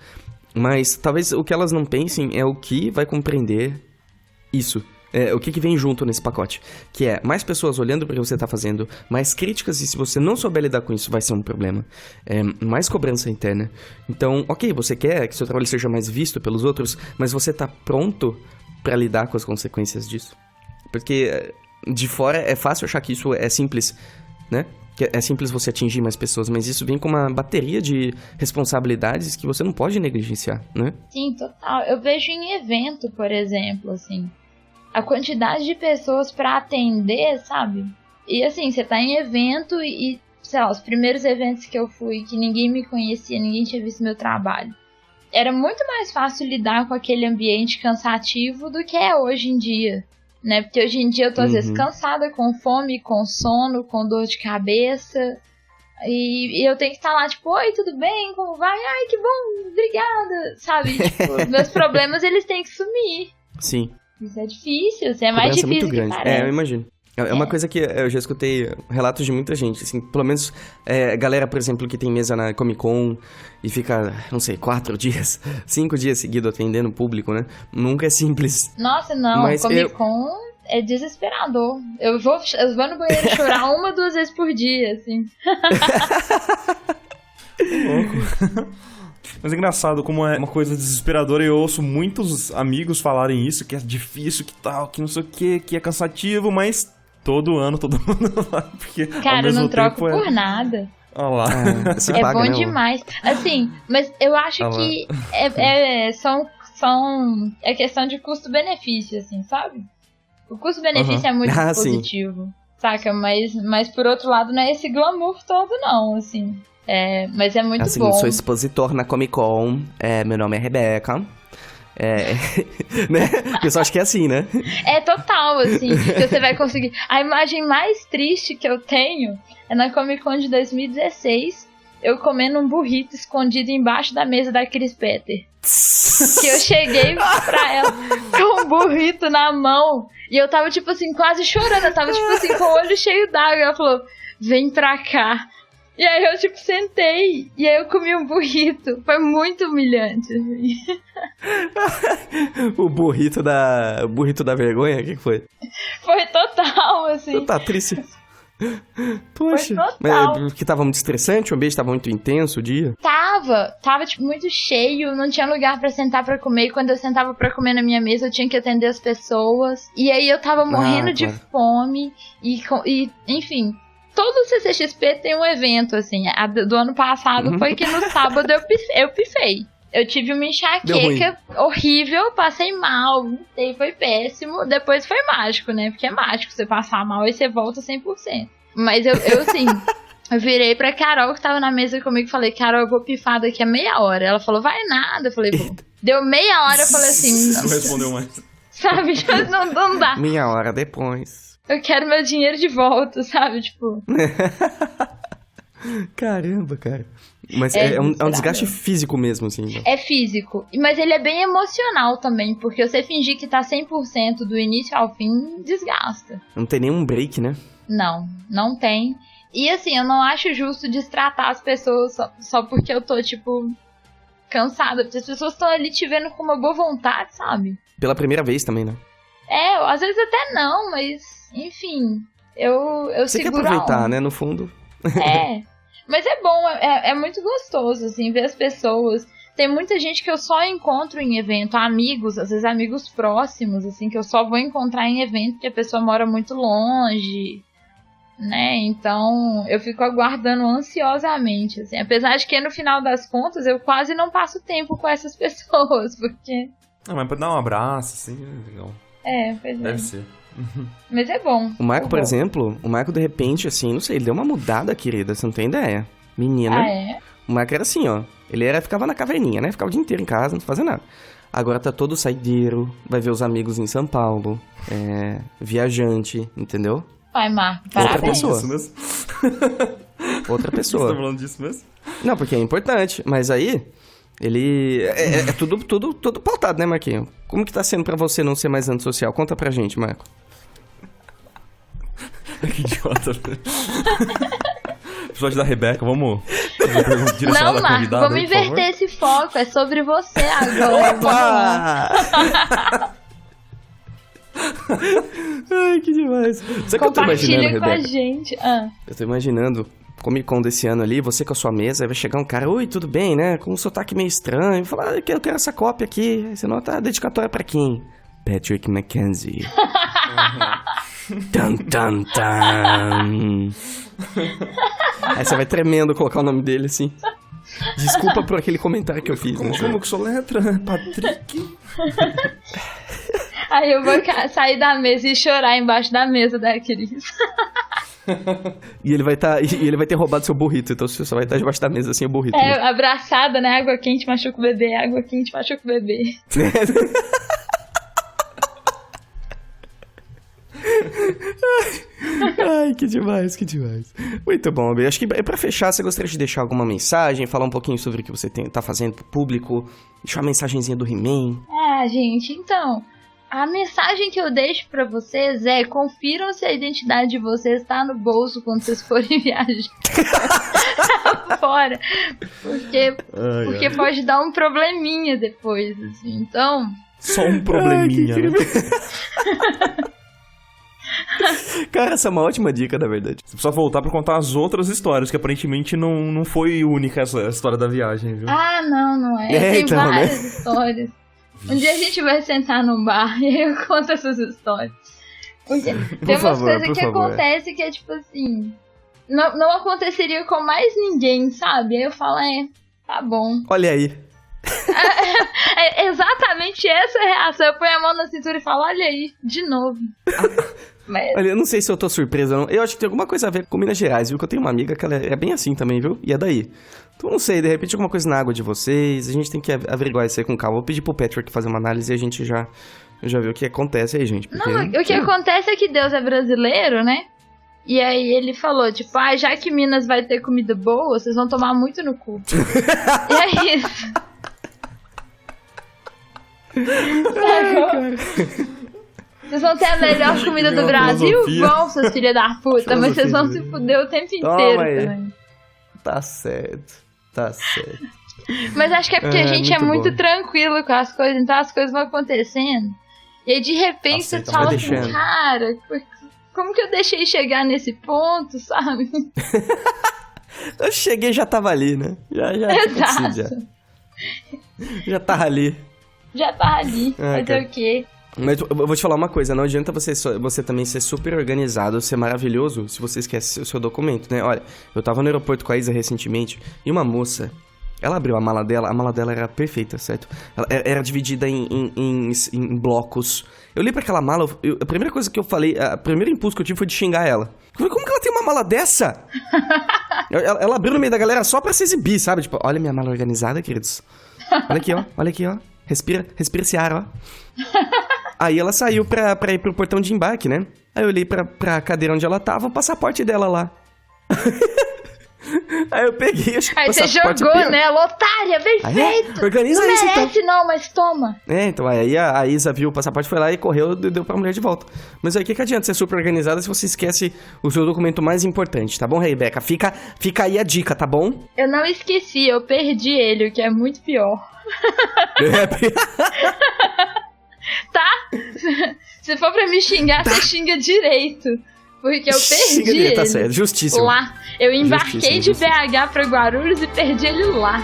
Mas talvez o que elas não pensem é o que vai compreender isso. o que vem junto nesse pacote? Que é mais pessoas olhando para o que você tá fazendo, mais críticas, e se você não souber lidar com isso, vai ser um problema. Mais cobrança interna. Então, ok, você quer que seu trabalho seja mais visto pelos outros, mas você tá pronto para lidar com as consequências disso? Porque de fora é fácil achar que isso é simples, né? Que é simples você atingir mais pessoas, mas isso vem com uma bateria de responsabilidades que você não pode negligenciar, né? Sim, total. Eu vejo em evento, por exemplo, assim, a quantidade de pessoas pra atender, sabe? E assim, você tá em evento e, sei lá, os primeiros eventos que eu fui, que ninguém me conhecia, ninguém tinha visto meu trabalho. Era muito mais fácil lidar com aquele ambiente cansativo do que é hoje em dia. Né? Porque hoje em dia eu tô às vezes cansada, com fome, com sono, com dor de cabeça. E eu tenho que estar lá, tipo, oi, tudo bem? Como vai? Ai, que bom, obrigada. Sabe? Tipo, meus problemas, eles têm que sumir. Sim. Isso é difícil, isso é mais difícil muito que grande. parece. Eu imagino. É uma coisa que eu já escutei relatos de muita gente, assim, pelo menos galera, por exemplo, que tem mesa na Comic Con e fica, não sei, 4 dias, 5 dias seguidos atendendo o público, né? Nunca é simples. Nossa, não, Mas Comic Con é desesperador. Eu vou no banheiro chorar 1 ou 2 vezes por dia, assim. Louco. Mas é engraçado como é uma coisa desesperadora. Eu ouço muitos amigos falarem isso, que é difícil, que tal, que não sei o que é cansativo, mas todo ano todo mundo vai, porque cara, eu não troco por nada. Olha lá. É paga, bom, né, demais. Assim, mas eu acho que é questão de custo-benefício, assim, sabe? O custo-benefício é muito positivo, sim. Saca? Mas por outro lado não é esse glamour todo, não, assim. Mas é muito assim, bom. Eu sou expositor na Comic Con, meu nome é Rebeca. Né? O pessoal acha que é assim, né? É total, assim, que você vai conseguir. A imagem mais triste que eu tenho é na Comic Con de 2016, eu comendo um burrito escondido embaixo da mesa da Chris Petter. Que eu cheguei pra ela com um burrito na mão e eu tava, tipo assim, quase chorando. Eu tava, tipo assim, com o olho cheio d'água. Ela falou, vem pra cá. E aí eu, tipo, sentei. E aí eu comi um burrito. Foi muito humilhante, assim. O burrito da vergonha? O que foi? Foi total, assim. Tá triste. Poxa. Foi total. Mas porque tava muito estressante? O ambiente tava muito intenso o dia? Tava, tipo, muito cheio. Não tinha lugar pra sentar pra comer. E quando eu sentava pra comer na minha mesa, eu tinha que atender as pessoas. E aí eu tava morrendo de fome. E enfim... Todo CCXP tem um evento, assim. A do ano passado foi que no sábado eu pifei. Eu tive uma enxaqueca horrível, passei mal, foi péssimo. Depois foi mágico, né? Porque é mágico você passar mal e você volta 100%. Mas eu assim, eu virei pra Carol, que tava na mesa comigo, e falei, Carol, eu vou pifar daqui a meia hora. Ela falou, vai nada. Eu falei, pô. Deu meia hora, eu falei assim... Não respondeu mais. Sabe? Não dá. Meia hora depois... Eu quero meu dinheiro de volta, sabe? Tipo... Caramba, cara. Mas é um desgaste físico mesmo, assim. Então. É físico. Mas ele é bem emocional também, porque você fingir que tá 100% do início ao fim, desgasta. Não tem nenhum break, né? Não tem. E assim, eu não acho justo destratar as pessoas só porque eu tô, tipo, cansada. Porque as pessoas estão ali te vendo com uma boa vontade, sabe? Pela primeira vez também, né? Às vezes até não, mas... Enfim, eu você seguro quer aproveitar, né, no fundo. Mas é bom, é muito gostoso, assim, ver as pessoas. Tem muita gente que eu só encontro em evento, amigos, às vezes amigos próximos, assim, que eu só vou encontrar em evento porque a pessoa mora muito longe, né, então eu fico aguardando ansiosamente, assim, apesar de que no final das contas eu quase não passo tempo com essas pessoas, porque... Mas pra dar um abraço, assim, legal. Pois é. Deve ser. Mas é bom. O Marco, por exemplo, de repente, assim, não sei, ele deu uma mudada, querida, você não tem ideia. Menina. O Marco era assim, ó. Ele ficava na caverninha, né? Ficava o dia inteiro em casa, não fazia nada. Agora tá todo saideiro, vai ver os amigos em São Paulo, viajante, entendeu? Vai, Marco, parabéns. Outra pessoa. Isso mesmo? Outra pessoa. Você tá falando disso mesmo? Não, porque é importante, mas aí... Ele... É tudo pautado, né, Marquinho? Como que tá sendo pra você não ser mais antissocial? Conta pra gente, Marco. Que idiota. Episódio da Rebeca, vamos... Não, Marco, vamos inverter esse foco. É sobre você agora. Opa! Ai, que demais. Sabe o que eu tô imaginando, Compartilha com a Rebeca? gente. Eu tô imaginando Comic Con desse ano ali, você com a sua mesa, aí vai chegar um cara, oi, tudo bem, né? Com um sotaque meio estranho, falar, eu quero essa cópia aqui. Aí você nota a dedicatória pra quem? Patrick Mackenzie. Tan, tan, tan. Aí você vai tremendo colocar o nome dele assim. Desculpa por aquele comentário que eu fiz. Né? Como que sua letra? Patrick? Aí eu vou sair da mesa e chorar embaixo da mesa da Cris. E ele vai ter roubado seu burrito, então você só vai estar debaixo da mesa assim, o burrito. É, abraçada, né? Água quente machuca o bebê, água quente machuca o bebê. Ai, que demais, que demais. Muito bom, Abel. Acho que pra fechar, você gostaria de deixar alguma mensagem, falar um pouquinho sobre o que você tá fazendo pro público, deixar uma mensagenzinha do He-Man? Ah, gente, então, a mensagem que eu deixo pra vocês é: confiram se a identidade de vocês tá no bolso quando vocês forem viajar fora, porque pode dar um probleminha depois, assim, então... Só um probleminha, Ai, né? Cara, essa é uma ótima dica, na verdade. Você precisa voltar pra contar as outras histórias, que aparentemente não foi única essa história da viagem, viu? Ah, não é. É, Tem então, várias né? histórias. Um dia a gente vai sentar num bar e eu conto essas histórias. Porque tem umas favor, coisas por que favor. acontecem que é tipo assim... Não aconteceria com mais ninguém, sabe? Aí eu falo, tá bom. Olha aí. É exatamente essa a reação. Eu ponho a mão na cintura e falo, olha aí, de novo. Mas... Olha, eu não sei se eu tô surpresa ou não. Eu acho que tem alguma coisa a ver com Minas Gerais, viu? Que eu tenho uma amiga que ela é bem assim também, viu? E é daí. Então, não sei, de repente alguma coisa na água de vocês. A gente tem que averiguar isso aí com calma. Vou pedir pro Patrick fazer uma análise e a gente já vê o que acontece aí, gente. Porque, Não, o que acontece é que Deus é brasileiro, né? E aí ele falou, tipo, já que Minas vai ter comida boa, vocês vão tomar muito no cu. E é isso. Vocês vão ter a melhor comida do Brasil? Filosofia. Vão, seus filhos da puta, mas vocês vão se fuder o tempo inteiro aí. também. Tá certo. Mas acho que é porque a gente é muito muito bom. tranquilo com as coisas, então as coisas vão acontecendo. E aí de repente Aceita, você fala vai assim, deixando. cara, como que eu deixei chegar nesse ponto, sabe? Eu cheguei e já tava ali, né? Já Exato. Já tava ali. Já tá ali, Ah, fazer cara. o quê? Mas eu vou te falar uma coisa, não adianta você também ser super organizado, ser maravilhoso, se você esquece o seu documento, né? Olha, eu tava no aeroporto com a Isa recentemente, e uma moça, ela abriu a mala dela era perfeita, certo? Ela era dividida em blocos. Eu li pra aquela mala, a primeira coisa que eu falei, o primeiro impulso que eu tive foi de xingar ela. Eu falei, como que ela tem uma mala dessa? ela abriu no meio da galera só pra se exibir, sabe? Tipo, olha minha mala organizada, queridos. Olha aqui, ó. Respira esse ar, ó. Aí ela saiu pra ir pro portão de embarque, né? Aí eu olhei pra cadeira onde ela tava, o passaporte dela lá. Aí eu peguei, acho que o Aí você passaporte jogou, pior. né? Otária, bem Aí, feito! organiza Não isso, então. merece não, mas toma! Então aí a Isa viu o passaporte, foi lá e correu e deu pra mulher de volta. Mas aí o que adianta ser super organizada se você esquece o seu documento mais importante, tá bom, Rebeca? Fica aí a dica, tá bom? Eu não esqueci, eu perdi ele, o que é muito pior. Tá? Se for pra me xingar, você xinga direito. Porque eu perdi ele. Tá certo, justíssimo. Lá. Eu embarquei de Justíssimo. BH pra Guarulhos e perdi ele lá.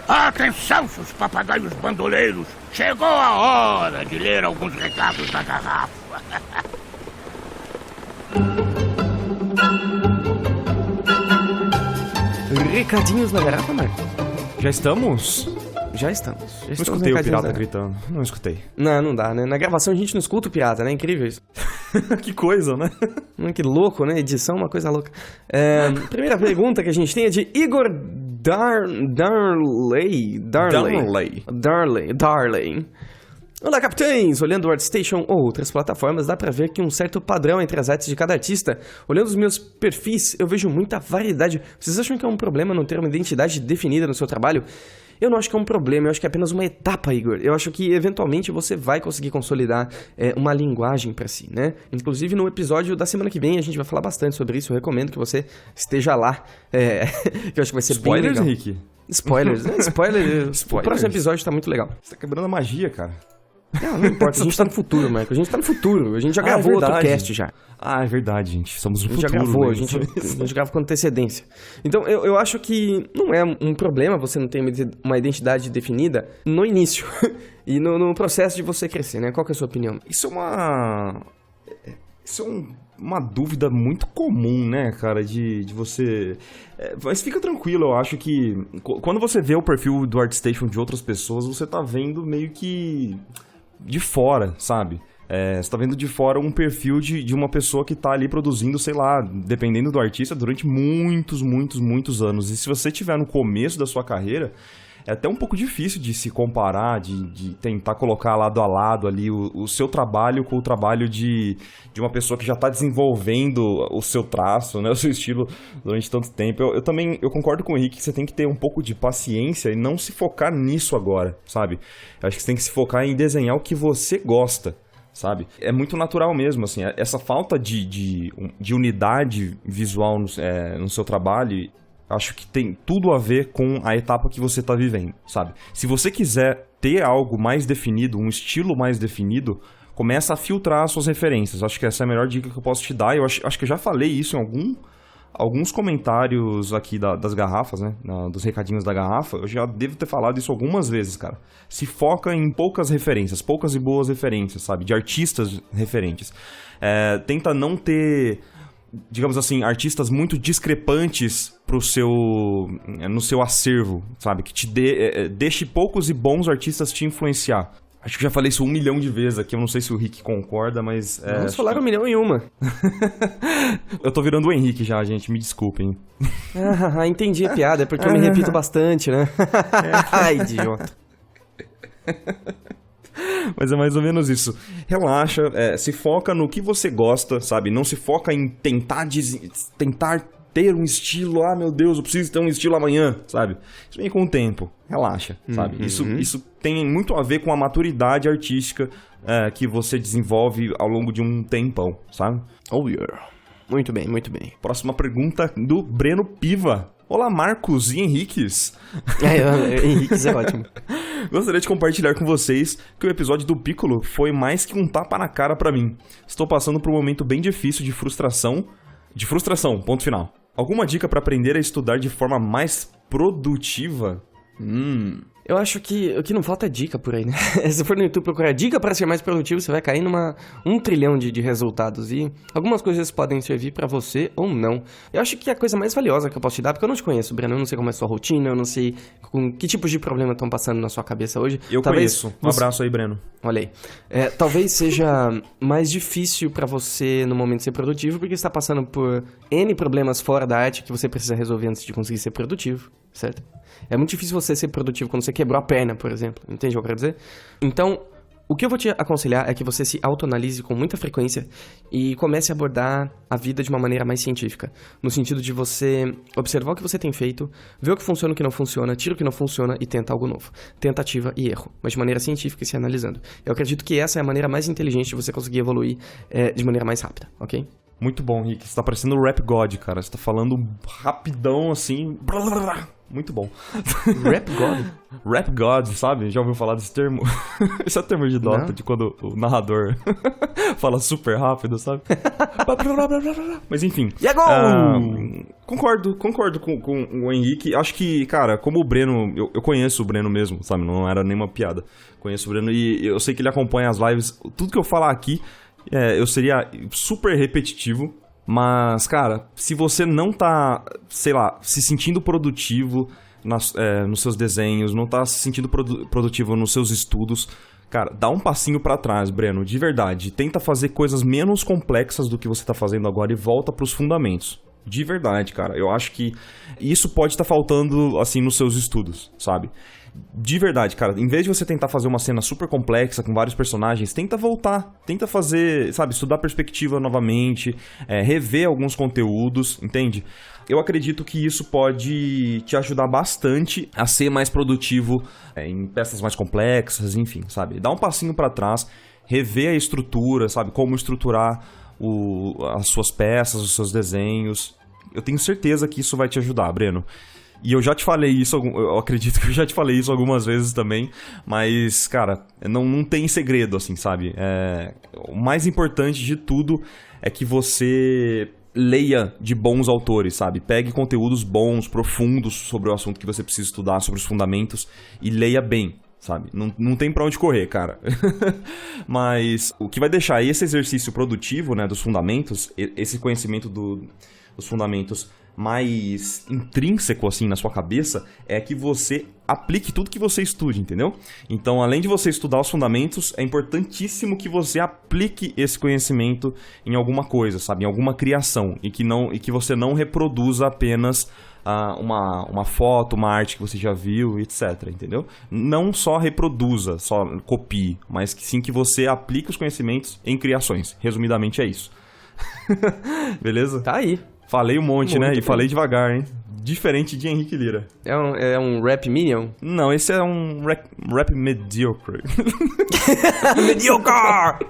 Atenção, seus papagaios bandoleiros! Chegou a hora de ler alguns recados da garrafa. Recadinhos na garrafa, Marco? Já estamos? Já estamos. Não escutei o pirata gritando. Não escutei. Não dá, né? Na gravação a gente não escuta o pirata, né? Incrível isso. Que coisa, né? Que louco, né? Edição é uma coisa louca. Primeira pergunta que a gente tem é de Igor Darley. Olá, capitães! Olhando o ArtStation ou outras plataformas, dá pra ver que um certo padrão entre as artes de cada artista. Olhando os meus perfis, eu vejo muita variedade. Vocês acham que é um problema não ter uma identidade definida no seu trabalho? eu não acho que é um problema, eu acho que é apenas uma etapa, Igor. Eu acho que, eventualmente, você vai conseguir consolidar uma linguagem pra si, né? Inclusive, no episódio da semana que vem, a gente vai falar bastante sobre isso. Eu recomendo que você esteja lá, que eu acho que vai ser bem legal. Henrique? Spoilers, né? Spoilers. O próximo episódio tá muito legal. Você tá quebrando a magia, cara. Não importa, a gente tá no futuro, Marco. A gente tá no futuro. A gente já gravou outro cast já. Ah, é verdade, gente. Somos no futuro. A gente já gravou, a gente grava com antecedência. Então, eu acho que não é um problema você não ter uma identidade definida no início. E no processo de você crescer, né? Qual que é a sua opinião? Isso é uma dúvida muito comum, né, cara, de você... Mas fica tranquilo, eu acho que quando você vê o perfil do ArtStation de outras pessoas, você tá vendo meio que de fora, sabe? Você tá vendo de fora um perfil de uma pessoa que tá ali produzindo, sei lá, dependendo do artista, durante muitos anos. E se você estiver no começo da sua carreira, é até um pouco difícil de se comparar, de tentar colocar lado a lado ali o seu trabalho com o trabalho de uma pessoa que já está desenvolvendo o seu traço, né, o seu estilo durante tanto tempo. Eu concordo com o Henrique que você tem que ter um pouco de paciência e não se focar nisso agora, sabe? Eu acho que você tem que se focar em desenhar o que você gosta, sabe? É muito natural mesmo, assim, essa falta de unidade visual no seu trabalho... Acho que tem tudo a ver com a etapa que você está vivendo, sabe? Se você quiser ter algo mais definido, um estilo mais definido, começa a filtrar as suas referências. Acho que essa é a melhor dica que eu posso te dar. Eu acho que eu já falei isso em alguns comentários aqui das garrafas, né? Dos recadinhos da garrafa. Eu já devo ter falado isso algumas vezes, cara. Se foca em poucas referências, poucas e boas referências, sabe? De artistas referentes. Tenta não ter... digamos assim, artistas muito discrepantes no seu acervo, sabe? Que te deixe poucos e bons artistas te influenciar. Acho que já falei isso 1 milhão de vezes aqui, eu não sei se o Rick concorda, mas... Vamos falar 1 milhão e uma. Eu tô virando o Henrique já, gente, me desculpem. Entendi a piada, é porque eu me repito bastante, né? Ai, idiota. Mas é mais ou menos isso. Relaxa, se foca no que você gosta, sabe? Não se foca em tentar ter um estilo. Ah, meu Deus, eu preciso ter um estilo amanhã, sabe? Isso vem com o tempo. Relaxa, sabe? Isso tem muito a ver com a maturidade artística que você desenvolve ao longo de um tempão, sabe? Oh, yeah. Muito bem, muito bem. Próxima pergunta do Breno Piva. Olá, Marcos e Henriques. Henriques é ótimo. Gostaria de compartilhar com vocês que o episódio do Piccolo foi mais que um tapa na cara pra mim. Estou passando por um momento bem difícil de frustração, ponto final. Alguma dica pra aprender a estudar de forma mais produtiva? Eu acho que o que não falta é dica por aí, né? Se for no YouTube procurar dica para ser mais produtivo, você vai cair numa 1 trilhão de resultados. E algumas coisas podem servir para você ou não. Eu acho que a coisa mais valiosa que eu posso te dar, porque eu não te conheço, Breno, eu não sei como é a sua rotina, eu não sei com que tipos de problema estão passando na sua cabeça hoje. Eu conheço. Um abraço aí, Breno. Olha aí. Talvez seja mais difícil para você no momento ser produtivo, porque você está passando por N problemas fora da arte que você precisa resolver antes de conseguir ser produtivo, certo? É muito difícil você ser produtivo quando você quebrou a perna, por exemplo. Entende o que eu quero dizer? Então, o que eu vou te aconselhar é que você se autoanalise com muita frequência e comece a abordar a vida de uma maneira mais científica. No sentido de você observar o que você tem feito, ver o que funciona e o que não funciona, tira o que não funciona e tenta algo novo. Tentativa e erro, mas de maneira científica e se analisando. Eu acredito que essa é a maneira mais inteligente de você conseguir evoluir de maneira mais rápida, ok? Muito bom, Rick. Você tá parecendo o Rap God, cara. Você tá falando rapidão, assim... Muito bom. Rap God? Rap God, sabe? Já ouviu falar desse termo? Esse é o termo de Dota, de quando o narrador fala super rápido, sabe? Mas enfim. Concordo com o Henrique. Acho que, cara, como o Breno... Eu conheço o Breno mesmo, sabe? Não era nenhuma piada. Conheço o Breno e eu sei que ele acompanha as lives. Tudo que eu falar aqui, eu seria super repetitivo. Mas, cara, se você não tá, sei lá, se sentindo produtivo nos seus desenhos, não tá se sentindo produtivo nos seus estudos, cara, dá um passinho pra trás, Breno, de verdade. Tenta fazer coisas menos complexas do que você tá fazendo agora e volta pros fundamentos. De verdade, cara. Eu acho que isso pode estar faltando, assim, nos seus estudos, sabe? De verdade, cara, em vez de você tentar fazer uma cena super complexa com vários personagens, tenta voltar, tenta fazer, sabe, estudar perspectiva novamente, rever alguns conteúdos, entende? eu acredito que isso pode te ajudar bastante a ser mais produtivo em peças mais complexas, enfim, sabe? Dá um passinho para trás, rever a estrutura, sabe? Como estruturar as suas peças, os seus desenhos. Eu tenho certeza que isso vai te ajudar, Breno. E eu já te falei isso, eu acredito que eu já te falei isso algumas vezes também, mas, cara, não tem segredo, assim, sabe? O mais importante de tudo é que você leia de bons autores, sabe? Pegue conteúdos bons, profundos sobre o assunto que você precisa estudar, sobre os fundamentos, e leia bem, sabe? Não tem pra onde correr, cara. Mas o que vai deixar esse exercício produtivo, né, dos fundamentos, esse conhecimento dos fundamentos mais intrínseco, assim, na sua cabeça, é que você aplique tudo que você estude, entendeu? Então, além de você estudar os fundamentos, é importantíssimo que você aplique esse conhecimento em alguma coisa, sabe? Em alguma criação, e que você não reproduza apenas uma foto, uma arte que você já viu, etc, entendeu? Não só reproduza, só copie, mas que sim que você aplique os conhecimentos em criações. Resumidamente é isso. Beleza? Tá aí. Falei um monte, né? Muito E bem. falei devagar, hein? Diferente de Henrique Lira. É um rap minion? Não, esse é um rap mediocre. Mediocre!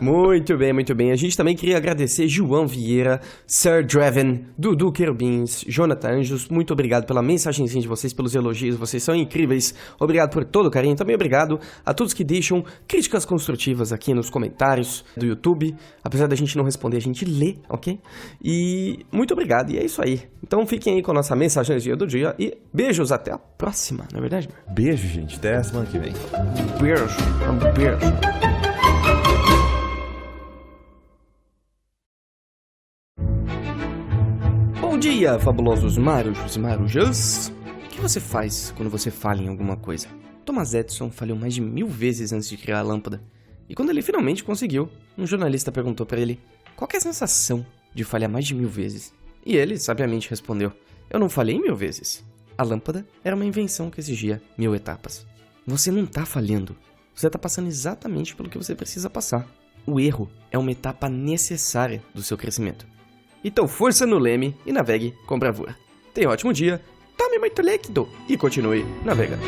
Muito bem, muito bem. A gente também queria agradecer João Vieira, Sir Draven, Dudu Querubins, Jonathan Anjos. Muito obrigado pela mensagenzinha de vocês, pelos elogios. Vocês são incríveis. Obrigado por todo o carinho. Também obrigado a todos que deixam críticas construtivas aqui nos comentários do YouTube. Apesar da gente não responder, a gente lê, ok? E muito obrigado. E é isso aí. Então fiquem aí com a nossa mensagenzinha do dia e beijos até a próxima, não é verdade? Beijo, gente. Até a semana que vem. Beijo. Beijo. Bom dia, fabulosos marujos e marujas. O que você faz quando você falha em alguma coisa? Thomas Edison falhou mais de 1000 vezes antes de criar a lâmpada. E quando ele finalmente conseguiu, um jornalista perguntou para ele qual que é a sensação de falhar mais de 1000 vezes. E ele, sabiamente, respondeu: eu não falhei 1000 vezes. A lâmpada era uma invenção que exigia 1000 etapas. Você não tá falhando. Você tá passando exatamente pelo que você precisa passar. O erro é uma etapa necessária do seu crescimento. Então força no leme e navegue com bravura. Tenha um ótimo dia, tome muito líquido e continue navegando.